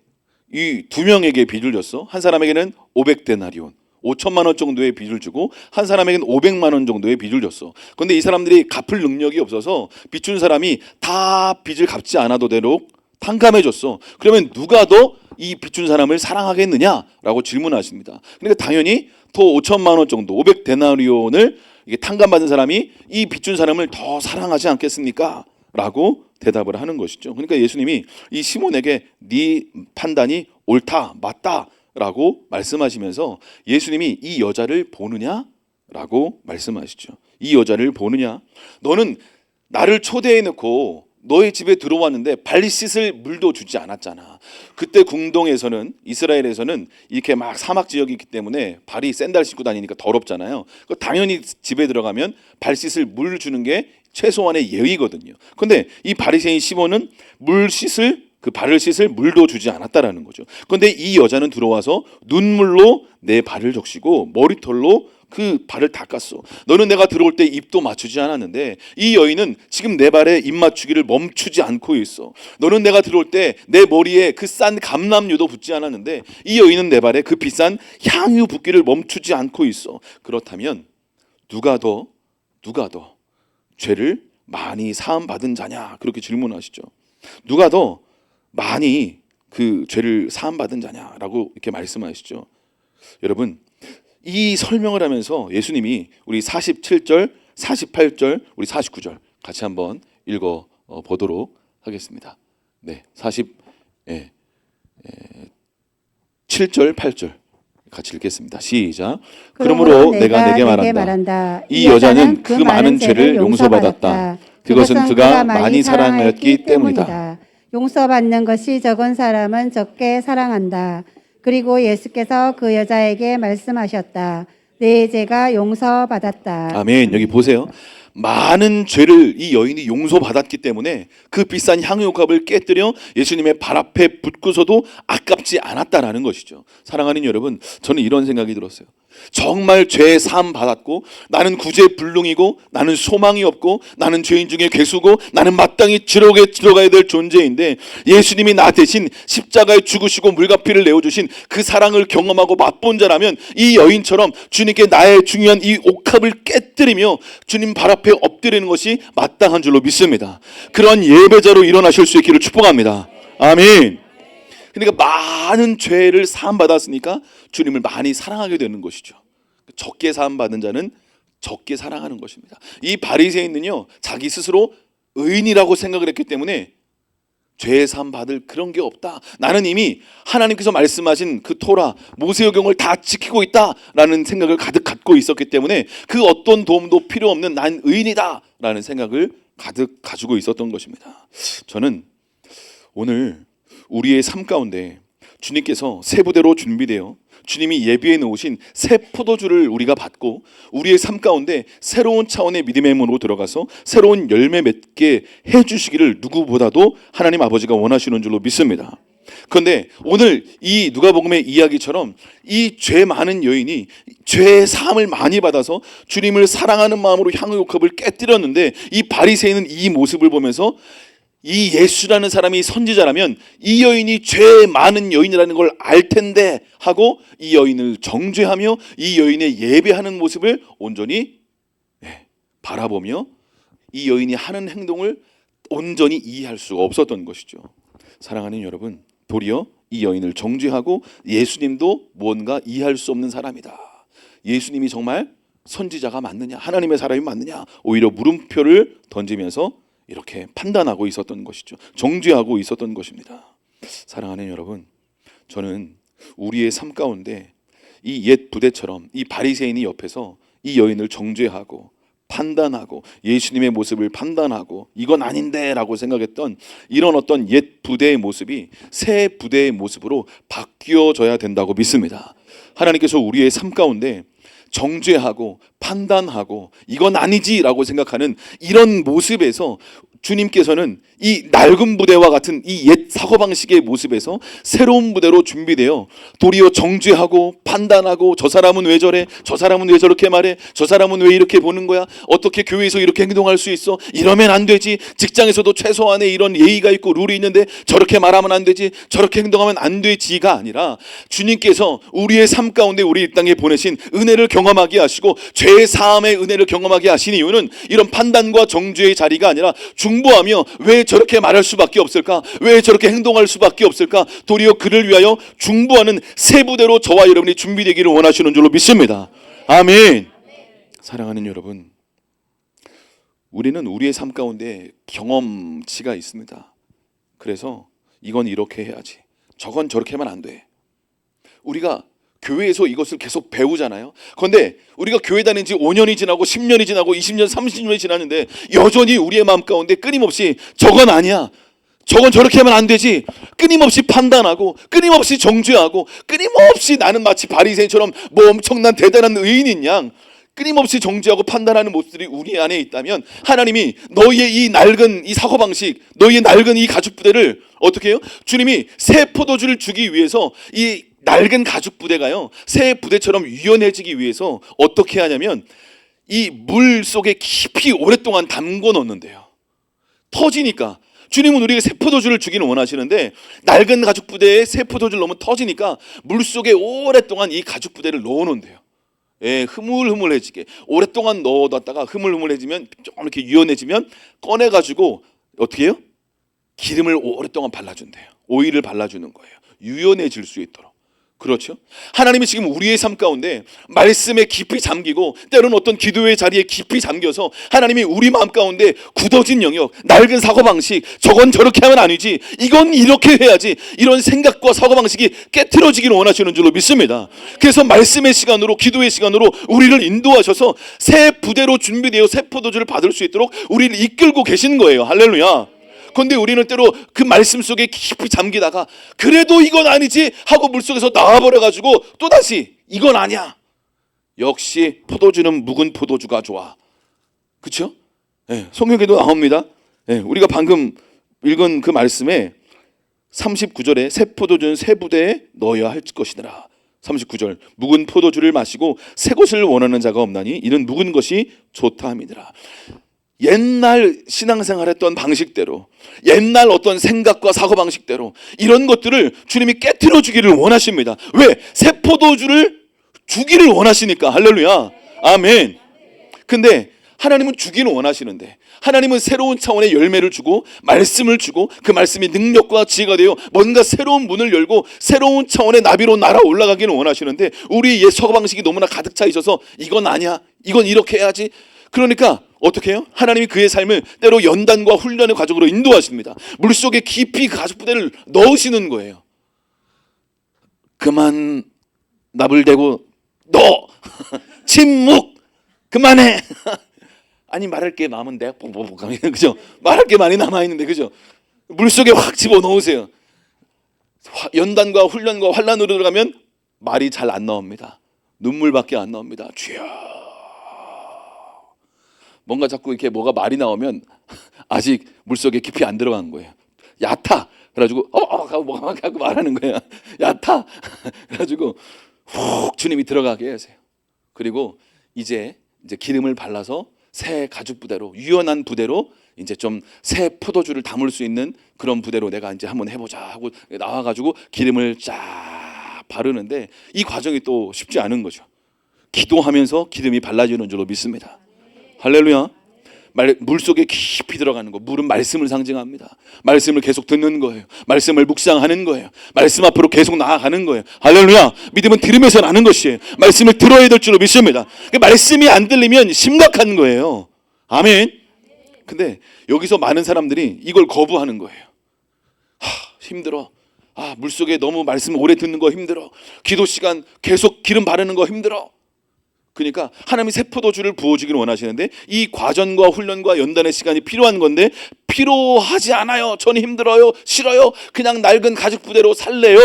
이 두 명에게 빚을 줬어. 한 사람에게는 500데나리온 5천만 원 정도의 빚을 주고 한 사람에게는 500만 원 정도의 빚을 줬어. 그런데 이 사람들이 갚을 능력이 없어서 빚 준 사람이 다 빚을 갚지 않아도 되도록 탕감해줬어. 그러면 누가 더 이 빚 준 사람을 사랑하겠느냐라고 질문하십니다. 그러니까 당연히 더 5천만 원 정도 500데나리온을 이게 탕감받은 사람이 이 빚 준 사람을 더 사랑하지 않겠습니까? 라고 대답을 하는 것이죠. 그러니까 예수님이 이 시몬에게 네 판단이 옳다 맞다 라고 말씀하시면서 예수님이 이 여자를 보느냐라고 말씀하시죠. 이 여자를 보느냐? 너는 나를 초대해 놓고 너의 집에 들어왔는데 발 씻을 물도 주지 않았잖아. 그때 궁동에서는 이스라엘에서는 이렇게 막 사막 지역이 있기 때문에 발이 샌들 신고 다니니까 더럽잖아요. 당연히 집에 들어가면 발 씻을 물 주는 게 최소한의 예의거든요. 그런데 이 바리새인 시몬은 그 발을 씻을 물도 주지 않았다라는 거죠. 그런데 이 여자는 들어와서 눈물로 내 발을 적시고 머리털로 그 발을 닦았어. 너는 내가 들어올 때 입도 맞추지 않았는데 이 여인은 지금 내 발에 입 맞추기를 멈추지 않고 있어. 너는 내가 들어올 때 내 머리에 그 싼 감람유도 붓지 않았는데 이 여인은 내 발에 그 비싼 향유 붓기를 멈추지 않고 있어. 그렇다면 누가 더 죄를 많이 사함 받은 자냐? 그렇게 질문하시죠. 누가 더 많이 그 죄를 사함 받은 자냐라고 이렇게 말씀하시죠. 여러분, 이 설명을 하면서 예수님이 우리 47절, 48절, 우리 49절 같이 한번 읽어 보도록 하겠습니다. 네, 7절, 8절 같이 읽겠습니다. 시작. 그러므로 내가 내게 말한다. 이 여자는 그 많은 죄를 용서받았다. 그것은 그가 많이 사랑하였기 때문이다. 용서받는 것이 적은 사람은 적게 사랑한다. 그리고 예수께서 그 여자에게 말씀하셨다. 내 죄가 용서받았다. 아멘. 여기 보세요. 많은 죄를 이 여인이 용서받았기 때문에 그 비싼 향유값을 깨뜨려 예수님의 발 앞에 붓고서도 아깝지 않았다라는 것이죠. 사랑하는 여러분, 저는 이런 생각이 들었어요. 정말 죄 사함 받았고 나는 구제불능이고 나는 소망이 없고 나는 죄인 중에 괴수고 나는 마땅히 지옥에 들어가야 될 존재인데 예수님이 나 대신 십자가에 죽으시고 물값비를 내어주신 그 사랑을 경험하고 맛본 자라면 이 여인처럼 주님께 나의 중요한 이 옥합을 깨뜨리며 주님 발 앞에 엎드리는 것이 마땅한 줄로 믿습니다. 그런 예배자로 일어나실 수 있기를 축복합니다. 아멘. 그러니까 많은 죄를 사함받았으니까 주님을 많이 사랑하게 되는 것이죠. 적게 사함받은 자는 적게 사랑하는 것입니다. 이 바리새인은요, 자기 스스로 의인이라고 생각을 했기 때문에 죄 사함 받을 그런 게 없다. 나는 이미 하나님께서 말씀하신 그 토라 모세오경을 다 지키고 있다라는 생각을 가득 갖고 있었기 때문에 그 어떤 도움도 필요 없는 난 의인이다라는 생각을 가득 가지고 있었던 것입니다. 저는 오늘 우리의 삶 가운데 주님께서 새 부대로 준비되어 주님이 예비해 놓으신 새 포도주를 우리가 받고 우리의 삶 가운데 새로운 차원의 믿음의 문으로 들어가서 새로운 열매 맺게 해주시기를 누구보다도 하나님 아버지가 원하시는 줄로 믿습니다. 그런데 오늘 이 누가복음의 이야기처럼 이 죄 많은 여인이 죄 사함을 많이 받아서 주님을 사랑하는 마음으로 향유컵을 깨뜨렸는데 이 바리새인은 이 모습을 보면서 이 예수라는 사람이 선지자라면 이 여인이 죄 많은 여인이라는 걸 알 텐데 하고 이 여인을 정죄하며 이 여인의 예배하는 모습을 온전히 바라보며 이 여인이 하는 행동을 온전히 이해할 수가 없었던 것이죠. 사랑하는 여러분, 도리어 이 여인을 정죄하고 예수님도 무언가 이해할 수 없는 사람이다. 예수님이 정말 선지자가 맞느냐, 하나님의 사람이 맞느냐, 오히려 물음표를 던지면서 이렇게 판단하고 있었던 것이죠. 정죄하고 있었던 것입니다. 사랑하는 여러분, 저는 우리의 삶 가운데 이 옛 부대처럼 이 바리새인이 옆에서 이 여인을 정죄하고 판단하고 예수님의 모습을 판단하고 이건 아닌데 라고 생각했던 이런 어떤 옛 부대의 모습이 새 부대의 모습으로 바뀌어져야 된다고 믿습니다. 하나님께서 우리의 삶 가운데 정죄하고 판단하고 이건 아니지라고 생각하는 이런 모습에서 주님께서는 이 낡은 부대와 같은 이 옛 사고방식의 모습에서 새로운 부대로 준비되어 도리어 정죄하고 판단하고 저 사람은 왜 저래? 저 사람은 왜 저렇게 말해? 저 사람은 왜 이렇게 보는 거야? 어떻게 교회에서 이렇게 행동할 수 있어? 이러면 안 되지. 직장에서도 최소한의 이런 예의가 있고 룰이 있는데 저렇게 말하면 안 되지. 저렇게 행동하면 안 되지가 아니라 주님께서 우리의 삶 가운데 우리 이 땅에 보내신 은혜를 경험하게 하시고 죄 사함의 은혜를 경험하게 하신 이유는 이런 판단과 정죄의 자리가 아니라 중보하며 왜 저렇게 말할 수밖에 없을까? 왜 저렇게 행동할 수밖에 없을까? 도리어 그를 위하여 중보하는 새 부대로 저와 여러분이 준비되기를 원하시는 줄로 믿습니다. 아멘. 사랑하는 여러분, 우리는 우리의 삶 가운데 경험치가 있습니다. 그래서 이건 이렇게 해야지, 저건 저렇게 하면 안 돼. 우리가 교회에서 이것을 계속 배우잖아요. 그런데 우리가 교회 다닌 지 5년이 지나고 10년이 지나고 20년, 30년이 지났는데 여전히 우리의 마음 가운데 끊임없이 저건 아니야, 저건 저렇게 하면 안 되지, 끊임없이 판단하고 끊임없이 정죄하고 끊임없이 나는 마치 바리새인처럼 뭐 엄청난 대단한 의인인 양 끊임없이 정죄하고 판단하는 모습들이 우리 안에 있다면 하나님이 너희의 이 낡은 이 사고방식, 너희의 낡은 이 가죽 부대를 어떻게 해요? 주님이 새 포도주를 주기 위해서 이 낡은 가죽 부대가요 새 부대처럼 유연해지기 위해서 어떻게 하냐면 이 물 속에 깊이 오랫동안 담궈 넣는데요. 터지니까 주님은 우리에게 새 포도주를 주기는 원하시는데 낡은 가죽 부대에 새 포도주를 넣으면 터지니까 물 속에 오랫동안 이 가죽 부대를 넣어 놓는데요. 흐물흐물해지게 오랫동안 넣어놨다가 흐물흐물해지면 조금 이렇게 유연해지면 꺼내가지고 어떻게 해요? 기름을 오랫동안 발라준대요. 오일을 발라주는 거예요. 유연해질 수 있도록. 그렇죠? 하나님이 지금 우리의 삶 가운데 말씀에 깊이 잠기고 때로는 어떤 기도의 자리에 깊이 잠겨서 하나님이 우리 마음 가운데 굳어진 영역, 낡은 사고방식, 저건 저렇게 하면 아니지, 이건 이렇게 해야지, 이런 생각과 사고방식이 깨트려지기를 원하시는 줄로 믿습니다. 그래서 말씀의 시간으로, 기도의 시간으로 우리를 인도하셔서 새 부대로 준비되어 새 포도주를 받을 수 있도록 우리를 이끌고 계신 거예요. 할렐루야. 그런데 우리는 때로 그 말씀 속에 깊이 잠기다가 그래도 이건 아니지 하고 물속에서 나와버려가지고 또다시 이건 아니야. 역시 포도주는 묵은 포도주가 좋아. 그렇죠? 성경에도 나옵니다. 우리가 방금 읽은 그 말씀에 39절에 새 포도주는 새 부대에 넣어야 할 것이더라. 39절 묵은 포도주를 마시고 새 것을 원하는 자가 없나니 이는 묵은 것이 좋다 함이더라. 옛날 신앙생활했던 방식대로, 옛날 어떤 생각과 사고방식대로 이런 것들을 주님이 깨트려 주기를 원하십니다. 왜? 새 포도주를 주기를 원하시니까. 할렐루야. 아멘. 근데 하나님은 주기는 원하시는데 하나님은 새로운 차원의 열매를 주고 말씀을 주고 그 말씀이 능력과 지혜가 되어 뭔가 새로운 문을 열고 새로운 차원의 나비로 날아 올라가기는 원하시는데 우리 옛 사고방식이 너무나 가득 차 있어서 이건 아니야, 이건 이렇게 해야지, 그러니까 어떻게 해요? 하나님이 그의 삶을 때로 연단과 훈련의 과정으로 인도하십니다. 물속에 깊이 가죽 부대를 넣으시는 거예요. 그만 납을 대고 너 침묵 그만해. 아니 말할 게 남은데 그죠? 말할 게 많이 남아 있는데 그죠? 물속에 확 집어 넣으세요. 연단과 훈련과 환란으로 들어가면 말이 잘 안 나옵니다. 눈물밖에 안 나옵니다. 주여. 뭔가 자꾸 이렇게 뭐가 말이 나오면 아직 물속에 깊이 안 들어간 거예요. 얕아. 그래가지고 하고 말하는 거야. 얕아. 그래가지고 훅 주님이 들어가게 하세요. 그리고 이제 기름을 발라서 새 가죽 부대로 유연한 부대로 이제 좀 새 포도주를 담을 수 있는 그런 부대로 내가 이제 한번 해보자 하고 나와가지고 기름을 쫙 바르는데 이 과정이 또 쉽지 않은 거죠. 기도하면서 기름이 발라지는 줄로 믿습니다. 할렐루야. 물속에 깊이 들어가는 거. 물은 말씀을 상징합니다. 말씀을 계속 듣는 거예요. 말씀을 묵상하는 거예요. 말씀 앞으로 계속 나아가는 거예요. 할렐루야. 믿음은 들으면서 나는 것이에요. 말씀을 들어야 될 줄로 믿습니다. 말씀이 안 들리면 심각한 거예요. 아멘. 근데 여기서 많은 사람들이 이걸 거부하는 거예요. 힘들어. 물속에 너무 말씀 오래 듣는 거 힘들어. 기도 시간 계속 기름 바르는 거 힘들어. 그러니까 하나님이 새 포도주를 부어주기를 원하시는데 이 과정과 훈련과 연단의 시간이 필요한 건데 필요하지 않아요. 저는 힘들어요. 싫어요. 그냥 낡은 가죽 부대로 살래요.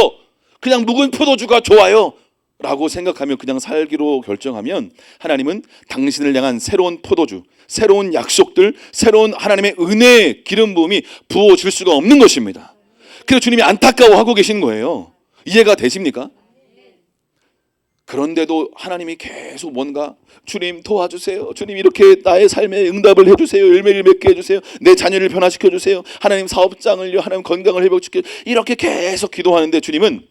그냥 묵은 포도주가 좋아요. 라고 생각하며 그냥 살기로 결정하면 하나님은 당신을 향한 새로운 포도주, 새로운 약속들, 새로운 하나님의 은혜의 기름 부음이 부어질 수가 없는 것입니다. 그래서 주님이 안타까워하고 계신 거예요. 이해가 되십니까? 그런데도 하나님이 계속 뭔가 주님 도와주세요. 주님 이렇게 나의 삶에 응답을 해주세요. 열매를 맺게 해주세요. 내 자녀를 변화시켜 주세요. 하나님 사업장을요. 하나님 건강을 회복시켜 이렇게 계속 기도하는데 주님은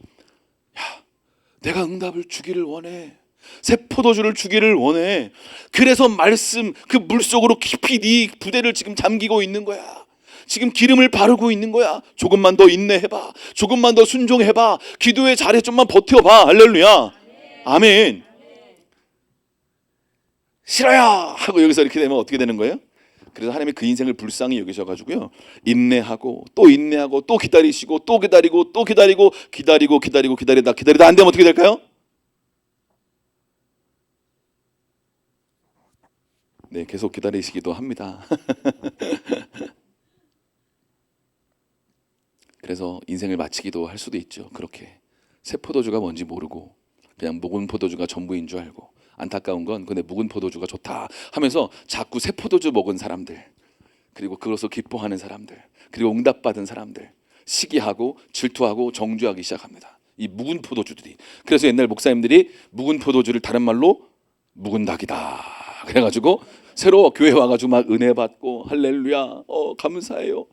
내가 응답을 주기를 원해. 새 포도주를 주기를 원해. 그래서 말씀 그 물속으로 깊이 네 부대를 지금 잠기고 있는 거야. 지금 기름을 바르고 있는 거야. 조금만 더 인내해봐. 조금만 더 순종해봐. 기도의 자리에 좀만 버텨봐. 할렐루야. 아멘. 싫어요 하고 여기서 이렇게 되면 어떻게 되는 거예요? 그래서 하나님이 그 인생을 불쌍히 여기셔가지고요 인내하고 또 인내하고 또 기다리시고 또 기다리고 또 기다리고 기다리다 안 되면 어떻게 될까요? 네, 계속 기다리시기도 합니다. 그래서 인생을 마치기도 할 수도 있죠. 그렇게 새 포도주가 뭔지 모르고 그냥 묵은 포도주가 전부인 줄 알고. 안타까운 건 근데 묵은 포도주가 좋다 하면서 자꾸 새 포도주 먹은 사람들, 그리고 그것을 기뻐하는 사람들, 그리고 응답받은 사람들 시기하고 질투하고 정죄하기 시작합니다. 이 묵은 포도주들이. 그래서 옛날 목사님들이 묵은 포도주를 다른 말로 묵은 닭이다 그래가지고 새로 교회 와가지고 막 은혜 받고 할렐루야 감사해요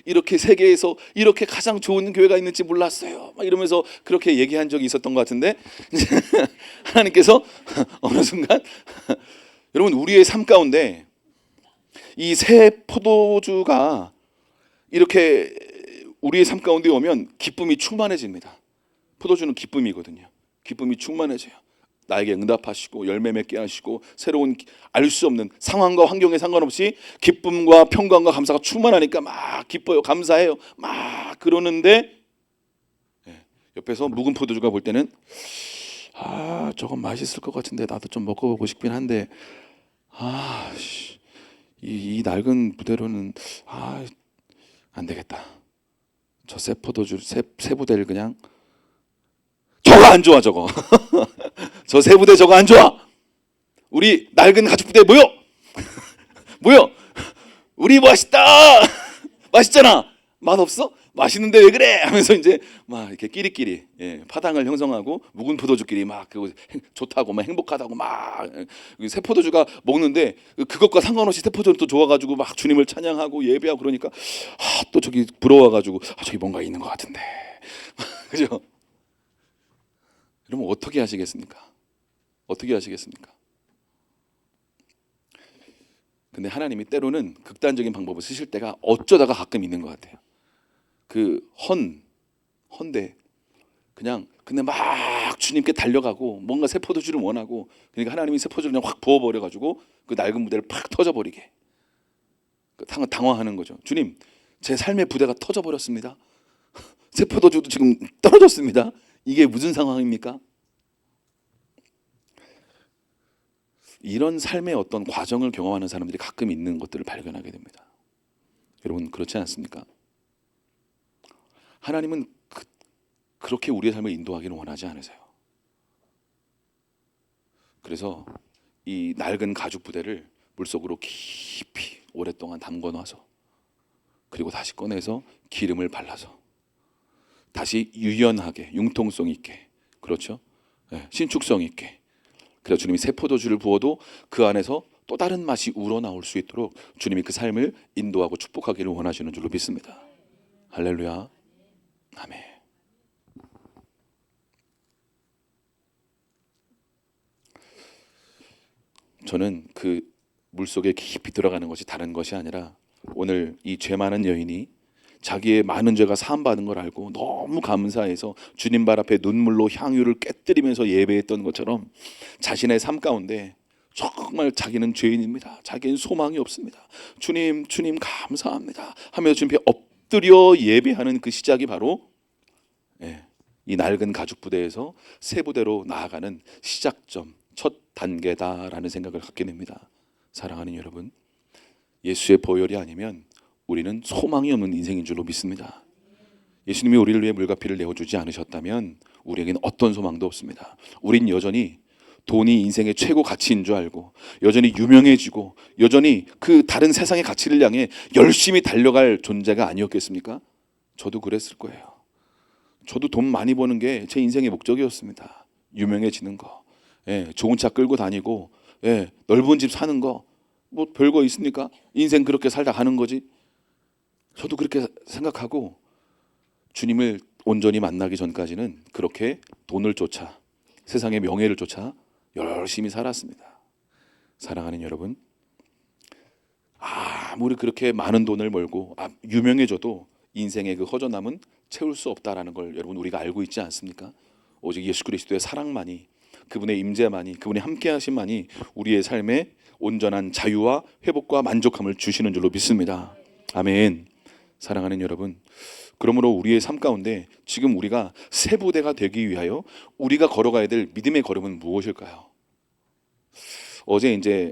이렇게 세계에서 이렇게 가장 좋은 교회가 있는지 몰랐어요 막 이러면서 그렇게 얘기한 적이 있었던 것 같은데 하나님께서 어느 순간 여러분 우리의 삶 가운데 이 새 포도주가 이렇게 우리의 삶 가운데 오면 기쁨이 충만해집니다. 포도주는 기쁨이거든요. 기쁨이 충만해져요. 나에게 응답하시고 열매 맺게 하시고 새로운 알 수 없는 상황과 환경에 상관없이 기쁨과 평강과 감사가 충만하니까 막 기뻐요. 감사해요. 막 그러는데 옆에서 묵은 포도주가 볼 때는 저건 맛있을 것 같은데 나도 좀 먹어보고 싶긴 한데 이 낡은 부대로는 안 되겠다. 저 새 포도주 새 부대를 그냥 저거 안 좋아 저거 저 새 부대 저거 안 좋아. 우리 낡은 가죽 부대 모여 모여 우리 맛있다 맛있잖아 맛없어? 맛있는데 왜 그래 하면서 이제 막 이렇게 끼리끼리 파당을 형성하고 묵은 포도주끼리 막 그거 좋다고 막 행복하다고 막 새 포도주가 먹는데 그것과 상관없이 새 포도는 또 좋아가지고 막 주님을 찬양하고 예배하고 그러니까 또 저기 부러워가지고 저기 뭔가 있는 것 같은데 그죠? 여러분 어떻게 하시겠습니까? 어떻게 하시겠습니까? 근데 하나님이 때로는 극단적인 방법을 쓰실 때가 어쩌다가 가끔 있는 것 같아요. 그 헌데 그냥 근데 막 주님께 달려가고 뭔가 새 포도주를 원하고, 그러니까 하나님이 새 포도주를 그냥 확 부어버려 가지고 그 낡은 부대를 팍 터져버리게 당황하는 거죠. 주님, 제 삶의 부대가 터져버렸습니다. 새 포도주도 지금 떨어졌습니다. 이게 무슨 상황입니까? 이런 삶의 어떤 과정을 경험하는 사람들이 가끔 있는 것들을 발견하게 됩니다. 여러분 그렇지 않습니까? 하나님은 그렇게 우리의 삶을 인도하기는 원하지 않으세요. 그래서 이 낡은 가죽 부대를 물속으로 깊이 오랫동안 담궈놔서, 그리고 다시 꺼내서 기름을 발라서 다시 유연하게 융통성 있게, 그렇죠? 네, 신축성 있게, 그래서 주님이 새 포도주를 부어도 그 안에서 또 다른 맛이 우러나올 수 있도록 주님이 그 삶을 인도하고 축복하기를 원하시는 줄로 믿습니다. 할렐루야. 아멘. 저는 그 물속에 깊이 들어가는 것이 다른 것이 아니라, 오늘 이 죄 많은 여인이 자기의 많은 죄가 사함받은 걸 알고 너무 감사해서 주님 발 앞에 눈물로 향유를 깨뜨리면서 예배했던 것처럼, 자신의 삶 가운데 정말 자기는 죄인입니다, 자기는 소망이 없습니다, 주님 주님 감사합니다 하며 주님 앞에 엎드려 예배하는 그 시작이 바로 이 낡은 가죽 부대에서 새 부대로 나아가는 시작점, 첫 단계다라는 생각을 갖게 됩니다. 사랑하는 여러분, 예수의 보혈이 아니면 우리는 소망이 없는 인생인 줄로 믿습니다. 예수님이 우리를 위해 물과 피를 내어주지 않으셨다면 우리에게는 어떤 소망도 없습니다. 우린 여전히 돈이 인생의 최고 가치인 줄 알고, 여전히 유명해지고, 여전히 그 다른 세상의 가치를 향해 열심히 달려갈 존재가 아니었겠습니까? 저도 그랬을 거예요. 저도 돈 많이 버는 게 제 인생의 목적이었습니다. 유명해지는 거, 좋은 차 끌고 다니고, 넓은 집 사는 거, 뭐 별거 있습니까? 인생 그렇게 살다 가는 거지. 저도 그렇게 생각하고 주님을 온전히 만나기 전까지는 그렇게 돈을 쫓아, 세상의 명예를 쫓아 열심히 살았습니다. 사랑하는 여러분, 아무리 그렇게 많은 돈을 벌고 유명해져도 인생의 그 허전함은 채울 수 없다라는 걸 여러분 우리가 알고 있지 않습니까? 오직 예수 그리스도의 사랑만이, 그분의 임재만이, 그분의 함께하심만이 우리의 삶에 온전한 자유와 회복과 만족함을 주시는 줄로 믿습니다. 아멘. 사랑하는 여러분, 그러므로 우리의 삶 가운데 지금 우리가 새 부대가 되기 위하여 우리가 걸어가야 될 믿음의 걸음은 무엇일까요? 어제 이제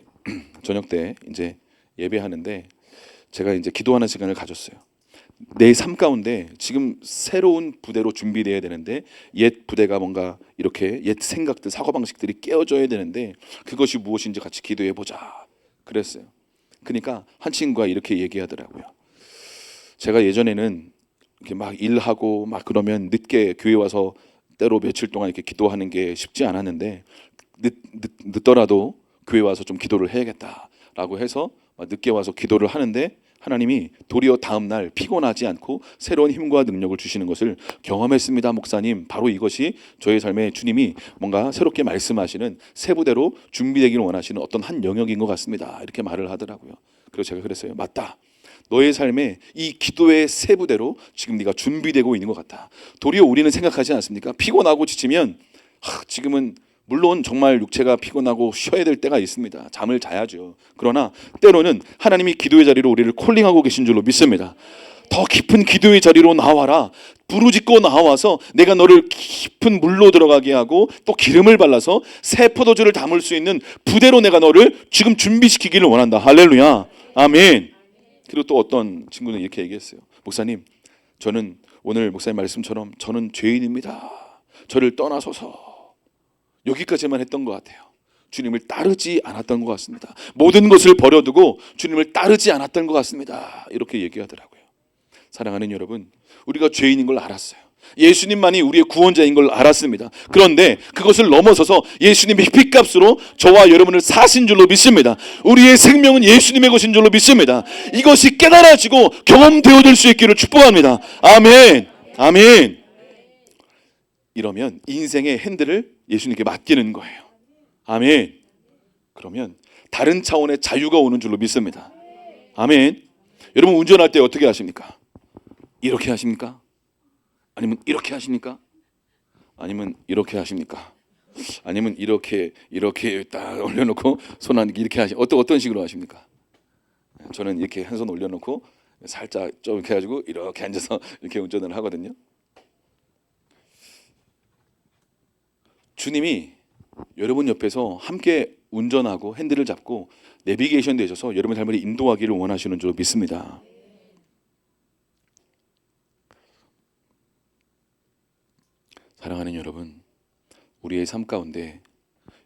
저녁 때 이제 예배하는데 제가 이제 기도하는 시간을 가졌어요. 내 삶 가운데 지금 새로운 부대로 준비되어야 되는데, 옛 부대가 뭔가 이렇게 옛 생각들, 사고방식들이 깨어져야 되는데 그것이 무엇인지 같이 기도해 보자 그랬어요. 그러니까 한 친구가 이렇게 얘기하더라고요. 제가 예전에는 이렇게 막 일하고 막 그러면 늦게 교회 와서 때로 며칠 동안 이렇게 기도하는 게 쉽지 않았는데, 늦더라도 교회 와서 좀 기도를 해야겠다라고 해서 늦게 와서 기도를 하는데, 하나님이 도리어 다음 날 피곤하지 않고 새로운 힘과 능력을 주시는 것을 경험했습니다. 목사님, 바로 이것이 저의 삶에 주님이 뭔가 새롭게 말씀하시는 새 부대로 준비되기를 원하시는 어떤 한 영역인 것 같습니다. 이렇게 말을 하더라고요. 그래서 제가 그랬어요. 맞다. 너의 삶에 이 기도의 새 부대로 지금 네가 준비되고 있는 것 같다. 도리어 우리는 생각하지 않습니까? 피곤하고 지치면 지금은 물론 정말 육체가 피곤하고 쉬어야 될 때가 있습니다. 잠을 자야죠. 그러나 때로는 하나님이 기도의 자리로 우리를 콜링하고 계신 줄로 믿습니다. 더 깊은 기도의 자리로 나와라. 부르짖고 나와서 내가 너를 깊은 물로 들어가게 하고 또 기름을 발라서 새 포도주를 담을 수 있는 부대로 내가 너를 지금 준비시키기를 원한다. 할렐루야. 아멘. 그리고 또 어떤 친구는 이렇게 얘기했어요. 목사님, 저는 오늘 목사님 말씀처럼 저는 죄인입니다. 저를 떠나소서. 여기까지만 했던 것 같아요. 주님을 따르지 않았던 것 같습니다. 모든 것을 버려두고 주님을 따르지 않았던 것 같습니다. 이렇게 얘기하더라고요. 사랑하는 여러분, 우리가 죄인인 걸 알았어요. 예수님만이 우리의 구원자인 걸 알았습니다. 그런데 그것을 넘어서서 예수님의 피값으로 저와 여러분을 사신 줄로 믿습니다. 우리의 생명은 예수님의 것인 줄로 믿습니다. 이것이 깨달아지고 경험되어질 수 있기를 축복합니다. 아멘. 아멘. 이러면 인생의 핸들을 예수님께 맡기는 거예요. 아멘. 그러면 다른 차원의 자유가 오는 줄로 믿습니다. 아멘. 여러분 운전할 때 어떻게 하십니까? 이렇게 하십니까? 아니면 이렇게 하십니까? 아니면 이렇게 하십니까? 아니면 이렇게 딱 올려놓고 손 한 이렇게 어떤 식으로 하십니까? 저는 이렇게 한 손 올려놓고 살짝 좀 이렇게 해가지고 이렇게 앉아서 이렇게 운전을 하거든요. 주님이 여러분 옆에서 함께 운전하고 핸들을 잡고 내비게이션 되셔서 여러분 삶을 인도하기를 원하시는 줄 믿습니다. 사랑하는 여러분, 우리의 삶 가운데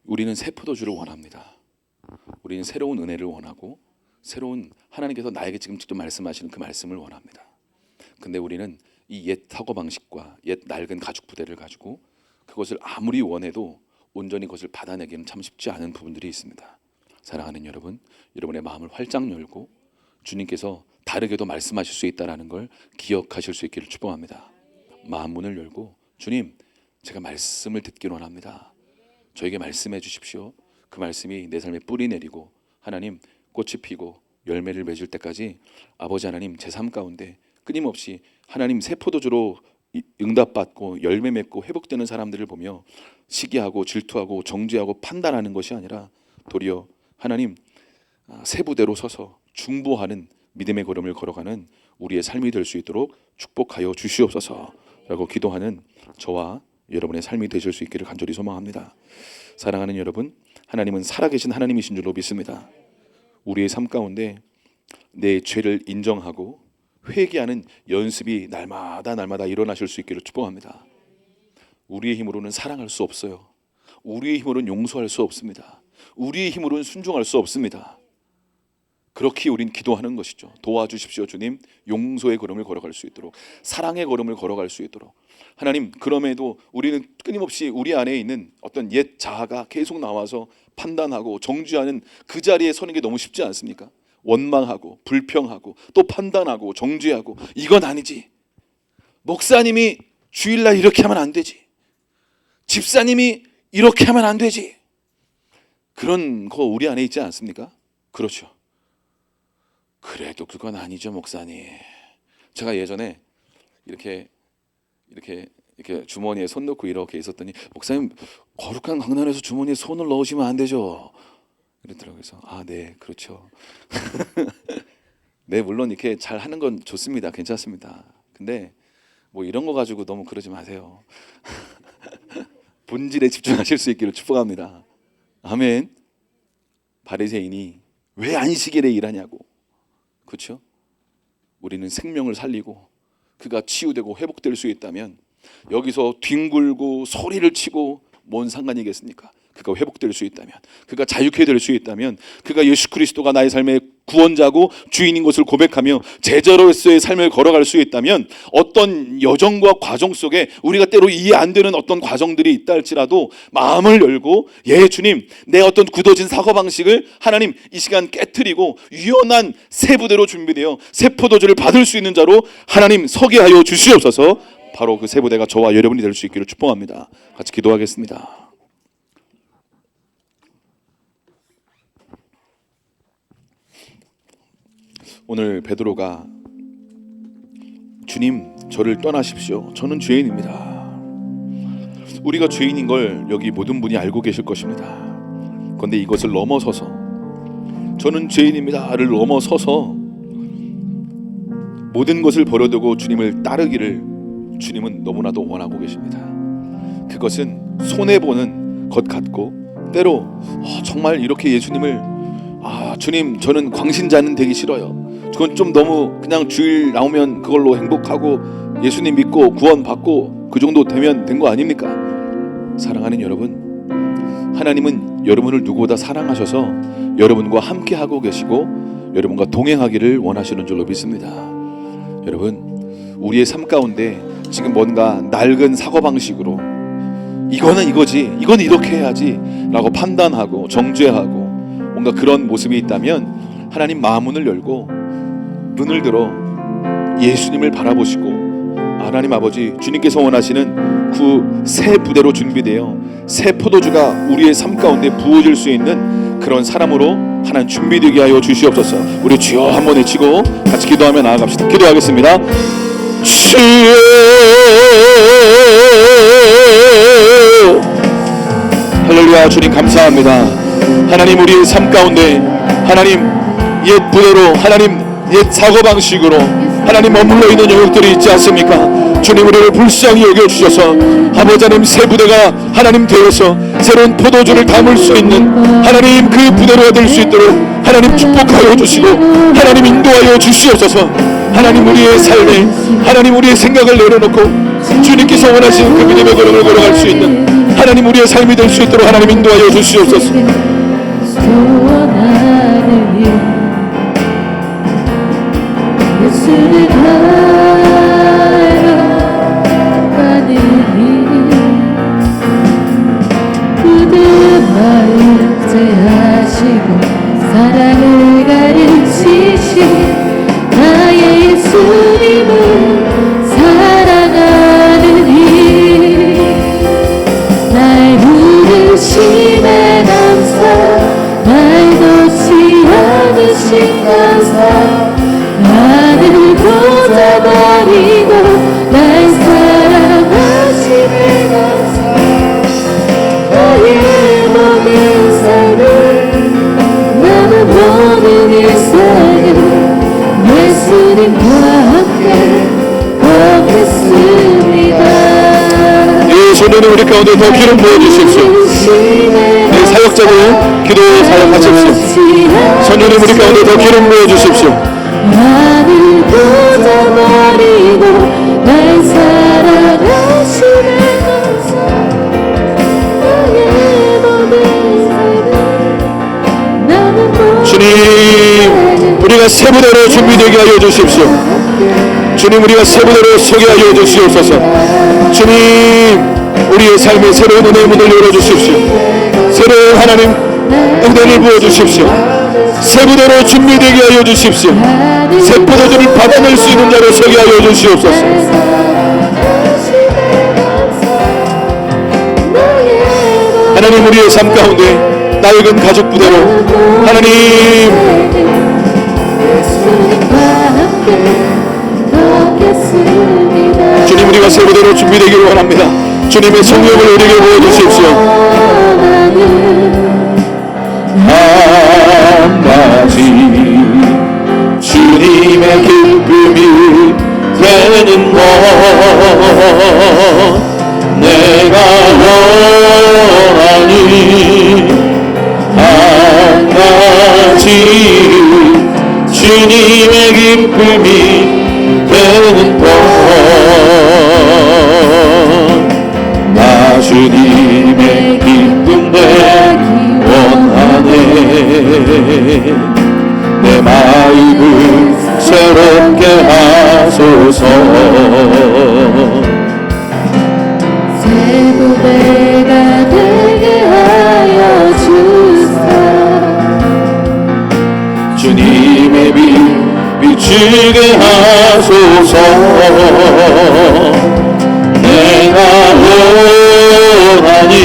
우리는 새 포도주를 원합니다. 우리는 새로운 은혜를 원하고 새로운 하나님께서 나에게 지금 직접 말씀하시는 그 말씀을 원합니다. 근데 우리는 이 옛 사고방식과 옛 낡은 가죽 부대를 가지고 그것을 아무리 원해도 온전히 그것을 받아내기는 참 쉽지 않은 부분들이 있습니다. 사랑하는 여러분, 여러분의 마음을 활짝 열고 주님께서 다르게도 말씀하실 수 있다는 걸 기억하실 수 있기를 축복합니다. 마음 문을 열고 주님, 제가 말씀을 듣기를 원합니다. 저에게 말씀해 주십시오. 그 말씀이 내 삶에 뿌리 내리고 하나님 꽃이 피고 열매를 맺을 때까지 아버지 하나님 제 삶 가운데 끊임없이 하나님 새 포도주로 응답받고 열매 맺고 회복되는 사람들을 보며 시기하고 질투하고 정죄하고 판단하는 것이 아니라 도리어 하나님 새 부대로 서서 중보하는 믿음의 걸음을 걸어가는 우리의 삶이 될 수 있도록 축복하여 주시옵소서라고 기도하는 저와 여러분의 삶이 되실 수 있기를 간절히 소망합니다. 사랑하는 여러분, 하나님은 살아계신 하나님이신 줄로 믿습니다. 우리의 삶 가운데 내 죄를 인정하고 회개하는 연습이 날마다 일어나실 수 있기를 축복합니다. 우리의 힘으로는 사랑할 수 없어요. 우리의 힘으로는 용서할 수 없습니다. 우리의 힘으로는 순종할 수 없습니다. 그렇게 우린 기도하는 것이죠. 도와주십시오 주님. 용서의 걸음을 걸어갈 수 있도록, 사랑의 걸음을 걸어갈 수 있도록. 하나님, 그럼에도 우리는 끊임없이 우리 안에 있는 어떤 옛 자아가 계속 나와서 판단하고 정죄하는 그 자리에 서는 게 너무 쉽지 않습니까? 원망하고 불평하고 또 판단하고 정죄하고 이건 아니지, 목사님이 주일날 이렇게 하면 안 되지, 집사님이 이렇게 하면 안 되지, 그런 거 우리 안에 있지 않습니까? 그렇죠. 그래도 그건 아니죠 목사님. 제가 예전에 이렇게 주머니에 손 넣고 이렇게 있었더니 목사님 거룩한 강단에서 주머니에 손을 넣으시면 안 되죠 이러더라고요. 그래서 네 그렇죠. 네 물론 이렇게 잘 하는 건 좋습니다. 괜찮습니다. 근데 뭐 이런 거 가지고 너무 그러지 마세요. 본질에 집중하실 수 있기를 축복합니다. 아멘. 바리새인이 왜 안식일에 일하냐고. 그렇죠? 우리는 생명을 살리고 그가 치유되고 회복될 수 있다면 여기서 뒹굴고 소리를 치고 뭔 상관이겠습니까? 그가 회복될 수 있다면, 그가 자유케 될 수 있다면, 그가 예수 그리스도가 나의 삶의 구원자고 주인인 것을 고백하며 제자로서의 삶을 걸어갈 수 있다면 어떤 여정과 과정 속에 우리가 때로 이해 안 되는 어떤 과정들이 있다 할지라도 마음을 열고 주님, 내 어떤 굳어진 사고방식을 하나님 이 시간 깨트리고 유연한 새 부대로 준비되어 새 포도주를 받을 수 있는 자로 하나님 서게 하여 주시옵소서. 바로 그 새 부대가 저와 여러분이 될 수 있기를 축복합니다. 같이 기도하겠습니다. 오늘 베드로가 주님 저를 떠나십시오. 저는 죄인입니다. 우리가 죄인인 걸 여기 모든 분이 알고 계실 것입니다. 그런데 이것을 넘어서서 저는 죄인입니다를 넘어서서 모든 것을 버려두고 주님을 따르기를 주님은 너무나도 원하고 계십니다. 그것은 손해보는 것 같고 때로 정말 이렇게 예수님을 주님 저는 광신자는 되기 싫어요. 그건 좀 너무 그냥 주일 나오면 그걸로 행복하고 예수님 믿고 구원받고 그 정도 되면 된 거 아닙니까? 사랑하는 여러분, 하나님은 여러분을 누구보다 사랑하셔서 여러분과 함께 하고 계시고 여러분과 동행하기를 원하시는 줄로 믿습니다. 여러분, 우리의 삶 가운데 지금 뭔가 낡은 사고방식으로 이거는 이거지, 이건 이렇게 해야지 라고 판단하고 정죄하고 뭔가 그런 모습이 있다면 하나님 마음문을 열고 눈을 들어 예수님을 바라보시고 하나님 아버지 주님께서 원하시는 그 새 부대로 준비되어 새 포도주가 우리의 삶 가운데 부어질 수 있는 그런 사람으로 하나님 준비되게 하여 주시옵소서. 우리 주여 한번 외치고 같이 기도하며 나아갑시다. 기도하겠습니다. 주여 할렐루야. 주님 감사합니다. 하나님, 우리의 삶 가운데 하나님 옛 부대로, 하나님 옛 사고방식으로 하나님 머물러 있는 영역들이 있지 않습니까? 주님, 우리를 불쌍히 여겨주셔서 아버지 하나님 새 부대가 하나님 되어서 새로운 포도주를 담을 수 있는 하나님 그 부대로 될 수 있도록 하나님 축복하여 주시고 하나님 인도하여 주시옵소서. 하나님, 우리의 삶에 하나님 우리의 생각을 내려놓고 주님께서 원하시는 그 믿음의 걸음을 걸어갈 수 있는 하나님 우리의 삶이 될 수 있도록 하나님 인도하여 주시옵소서. 소원하는 일 예수를 가는 일 믿음을 제하시고 사랑을 가르치신 나의 예수님을 사랑하는 일 날 부르심에 감사 날 놓지 않으신 감사 하늘보다 버리고 날 사랑하심에 감사 나의 모든 삶을 나는 모든 일상을 예수님과 함께 걷겠습니다. 예, 소년이 우리 가운데 더 기름 부어주십시오. 네, 사역자들 기도 사역하십시오. 소년이 우리 가운데 더 기름 부어주십시오. 하늘보다 버리고 날 사랑하시네 감사 나의 모든 삶을 나는 주님, 우리가 새 부대로 준비되게 하여 주십시오. 주님, 우리가 새 부대로 서게 하여 주시옵소서. 주님, 우리의 삶에 새로운 은혜의 문을 열어주십시오. 새로운 하나님 은혜를 부어주십시오. 새 부대로 준비되게 하여 주십시오. 새 포도주를 받아낼 수 있는 자로 서게 하여 주시옵소서. 하나님, 우리의 삶 가운데 낡은 가족 부대로 하나님 주님, 우리가 새 부대로 준비되기를 원합니다. 주님의 성령을 우리에게 부어주십시오. 한가지 주님의 기쁨이 되는 것 내가 원하니 한가지 주님의 기쁨이 되는 것 나 주님의 기쁨 되기 원하네 내 마음을 새롭게 하소서 새 부대가 되게 하여 주사 주님의 빛 비추게 하소서 내가 원하니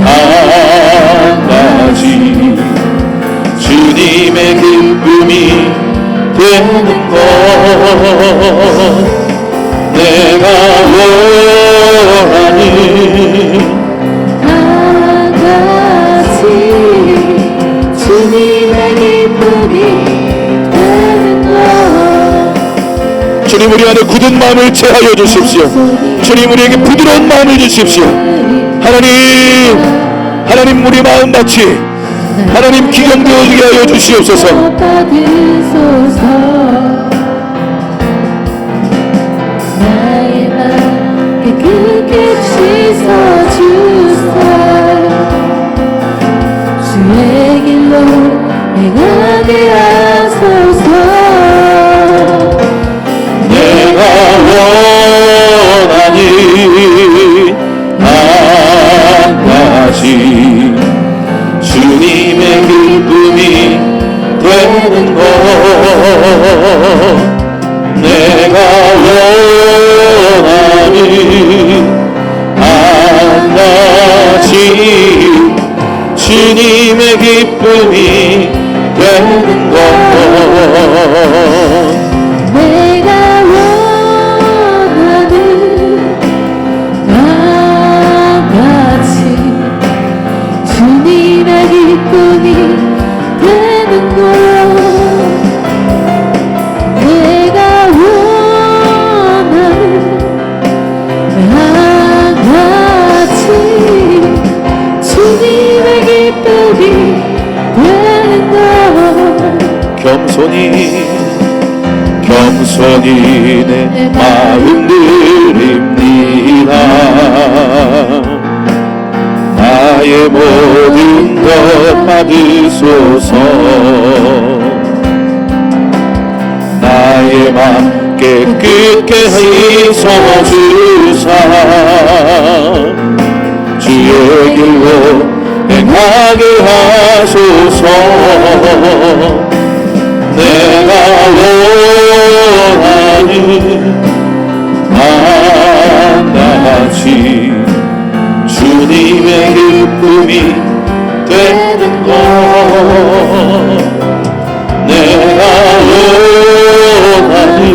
한 가지 주님의 기쁨이 되는 것 내가 원하니 한 가지 주님의 기쁨이 되는 것 주님, 우리 안에 굳은 마음을 채하여 주십시오. 주님, 우리에게 부드러운 마음을 주십시오. 하나님 우리 마음같이 하나님 기경되어지게 하여 주시옵소서. 받으소서 나의 맘 깨끗게 씻어주사 주의 길로 행하게 하소서 내가 원하니 한 가지 주님의 기쁨이 되는 것 내가 원하니 한 가지 주님의 기쁨이 되는 것 내가 원하니 겸손히 내 마음 드립니다. 나의 모든 것 받으소서. 나의 맘 깨끗게 씻어주사 주의 길로 행하게 하소서. 내가 원하는 하나같이 주님의 기쁨이 되는 것. 내가 원하는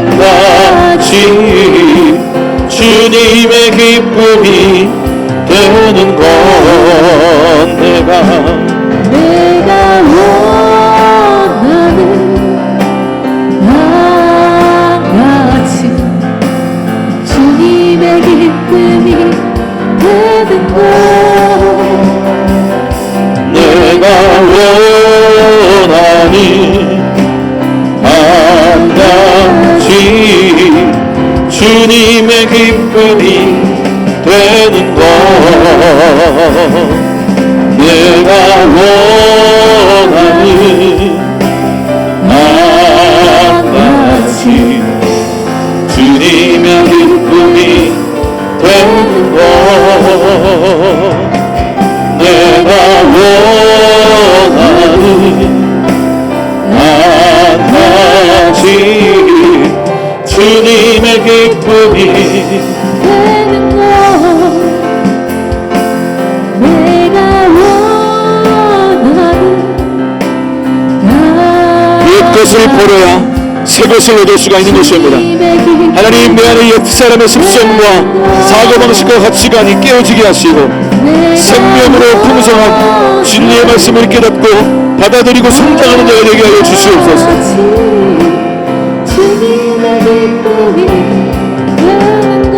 하나같이 주님의 기쁨이 되는 것. 내가 원하는 나같이 주님의 기쁨이 되는 것. 내가 원하는 하나같이 주님의 기쁨이 되는 것. 내가 원하는 나같이 주님의 기쁨이 되는 것. 내가 원하는 나같이 주님의 기쁨이 되는 것. 내가 원하는 것을 보려야 새 것을 얻을 수가 있는 것입니다. 하나님, 내 안에 옛 사람의 습성과 사고방식과 가치관이 깨어지게 하시고 생명으로 풍성한 진리의 말씀을 깨닫고 받아들이고 성장하는 자가 되게 하여 주시옵소서. 주님의 기쁨이 되는 것.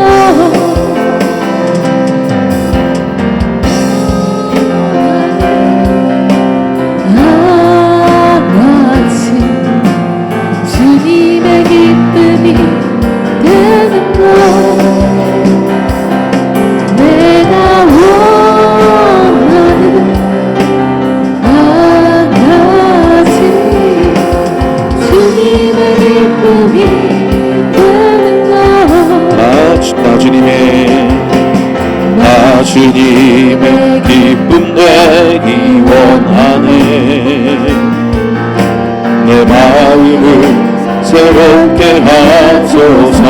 나같이 주님의 기쁨이 되는 것. 내가 원하는 나같이 주님의 기쁨이 되는 것. 주님의 기쁨 되기 원하네. 내 마음을 새롭게 하소서.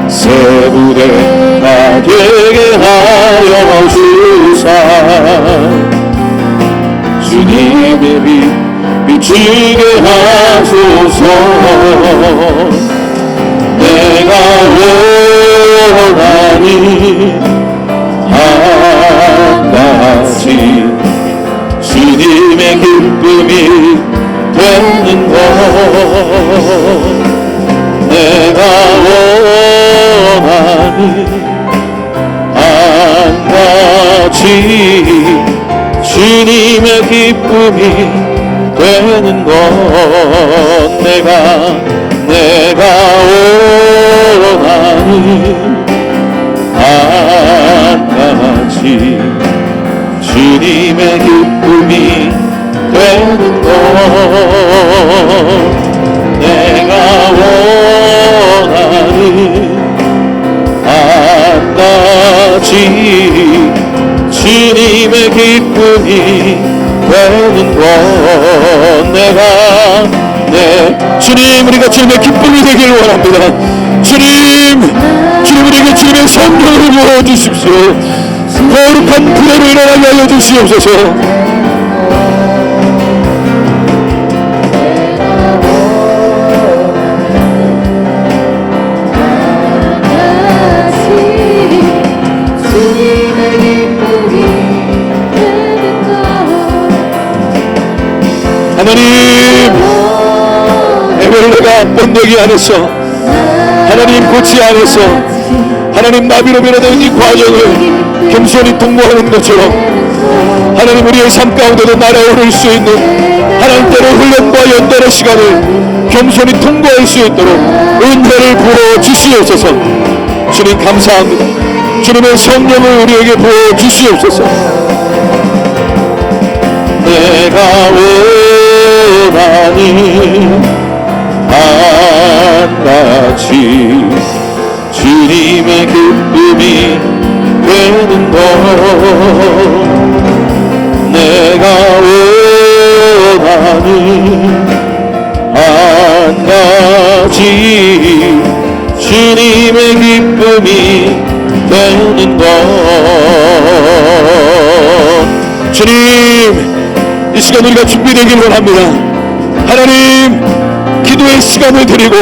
새 부대가 되게 하여 주사 주님의 빛 비추게 하소서. 내가 원하는 하나같이 주님의 기쁨이 되는 것. 내가 원하는 하나같이 주님의 기쁨이 되는 것. 내가 원하는 하나같이 주님의 기쁨이 되는 것. 내가 원하는 하나같이 주님의 기쁨이 되는 것. 내가 주님, 우리가 주님의 기쁨이 되길 원합니다. 주님 우리에게 주님의 성령을 부어주십시오. 거룩한 불의로 일어나게 하여 주시옵소서. 하나님, 에벨레가 번데기 안에서 하나님 고치 안에서 하나님 나비로 변화되는 이 과정을 겸손히 통과하는 것처럼 하나님 우리의 삶 가운데도 날아오를 수 있는 하나님 때로 훈련과 연단의 시간을 겸손히 통과할 수 있도록 은혜를 부어 주시옵소서. 주님 감사합니다. 주님의 성령을 우리에게 부어 주시옵소서. 내가 원하는 한 가지 주님의 기쁨이 되는 것 내가 원하는 한 가지 주님의 기쁨이 되는 것 주님 이 시간 우리가 준비되길 원합니다. 하나님 기도의 시간을 드리고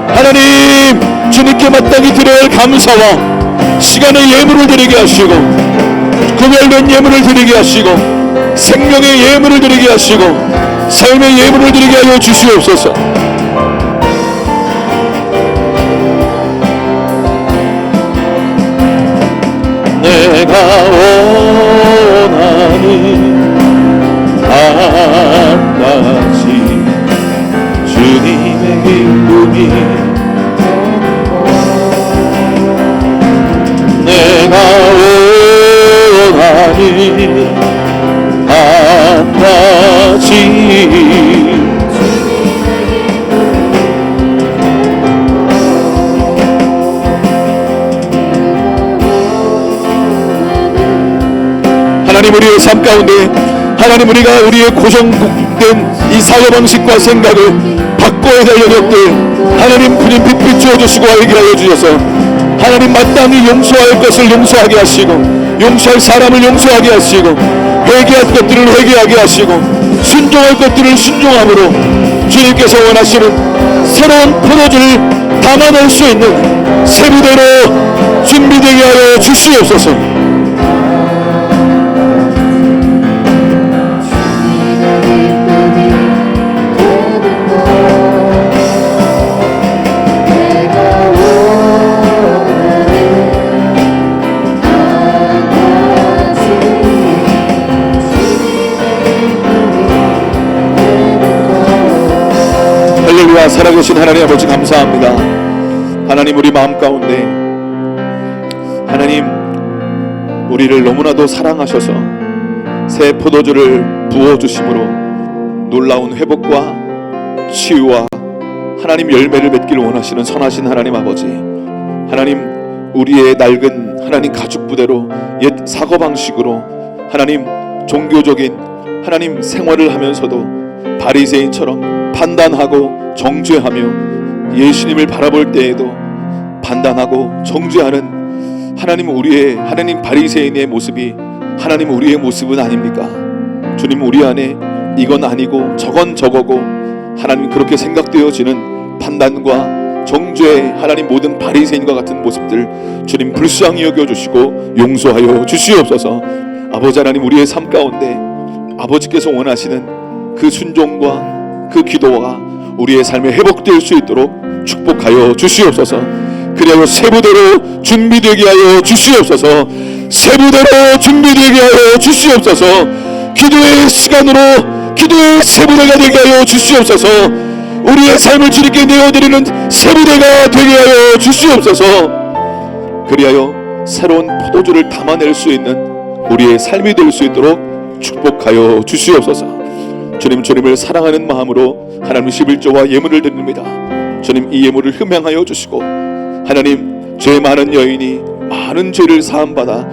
하나님 주님께 마땅히 드려야 할 감사와 시간의 예물을 드리게 하시고 구별된 예물을 드리게 하시고 생명의 예물을 드리게 하시고 삶의 예물을 드리게 하여 주시옵소서. 내가 원하는 한 가지 주님의 기쁨이 내가 원하는 한 가지 하나님 우리의 삶 가운데 하나님 우리가 우리의 고정된 이 사고방식과 생각을 바꿔야 될 영역들 하나님 그님 빛 주어주시고 알게 하여 주셔서 하나님 마땅히 용서할 것을 용서하게 하시고 용서할 사람을 용서하게 하시고 회개할 것들을 회개하게 하시고 순종할 것들을 순종함으로 주님께서 원하시는 새로운 포도주를 담아낼 수 있는 세부대로 준비되게 하여 주시옵소서. 할렐루야. 살아계신 하나님 아버지 감사합니다. 하나님 우리 마음 가운데 하나님 우리를 너무나도 사랑하셔서 새 포도주를 부어주심으로 놀라운 회복과 치유와 하나님 열매를 맺기를 원하시는 선하신 하나님 아버지 하나님 우리의 낡은 하나님 가죽 부대로 옛 사고방식으로 하나님 종교적인 하나님 생활을 하면서도 바리새인처럼 판단하고 정죄하며 예수님을 바라볼 때에도 판단하고 정죄하는 하나님 우리의 하나님 바리새인의 모습이 하나님 우리의 모습은 아닙니까? 주님 우리 안에 이건 아니고 저건 저거고 하나님 그렇게 생각되어지는 판단과 정죄 하나님 모든 바리새인과 같은 모습들 주님 불쌍히 여겨주시고 용서하여 주시옵소서. 아버지 하나님 우리의 삶 가운데 아버지께서 원하시는 그 순종과 그 기도가 우리의 삶에 회복될 수 있도록 축복하여 주시옵소서. 그리하여 세부대로 준비되게 하여 주시옵소서. 세부대로 준비되게 하여 주시옵소서. 기도의 시간으로 기도의 세부대가 되게 하여 주시옵소서. 우리의 삶을 주님께 내어드리는 세부대가 되게 하여 주시옵소서. 그리하여 새로운 포도주를 담아낼 수 있는 우리의 삶이 될 수 있도록 축복하여 주시옵소서. 주님 주님을 사랑하는 마음으로 하나님 11조와 예물을 드립니다. 주님 이 예물을 흠양하여 주시고 하나님 죄 많은 여인이 많은 죄를 사함받아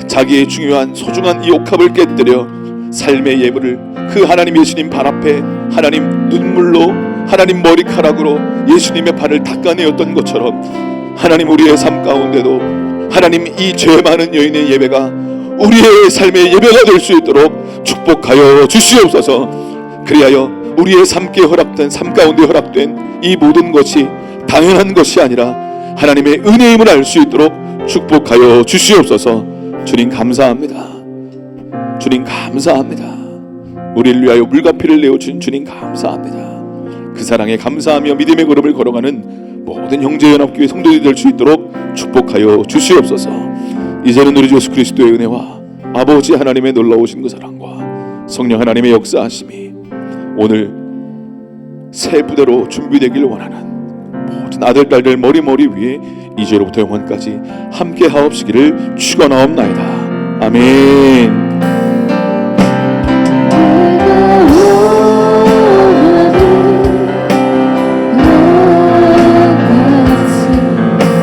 자기의 중요한 소중한 이 옥합을 깨뜨려 삶의 예물을 그 하나님 예수님 발 앞에 하나님 눈물로 하나님 머리카락으로 예수님의 발을 닦아내었던 것처럼 하나님 우리의 삶 가운데도 하나님 이 죄 많은 여인의 예배가 우리의 삶의 예배가 될 수 있도록 축복하여 주시옵소서. 그리하여 우리의 삶 가운데 허락된 이 모든 것이 당연한 것이 아니라 하나님의 은혜임을 알 수 있도록 축복하여 주시옵소서. 주님 감사합니다. 주님 감사합니다. 우리를 위하여 물과 피를 내어준 주님 감사합니다. 그 사랑에 감사하며 믿음의 걸음을 걸어가는 모든 형제연합교회 성도들이 될 수 있도록 축복하여 주시옵소서. 이제는 우리 주 예수 그리스도의 은혜와 아버지 하나님의 놀라우신 그 사랑과 성령 하나님의 역사하심이 오늘 새 부대로 준비되길 원하는 모든 아들 딸들 머리 위에 이제로부터 영원까지 함께 하옵시기를 축원하옵나이다. 아멘.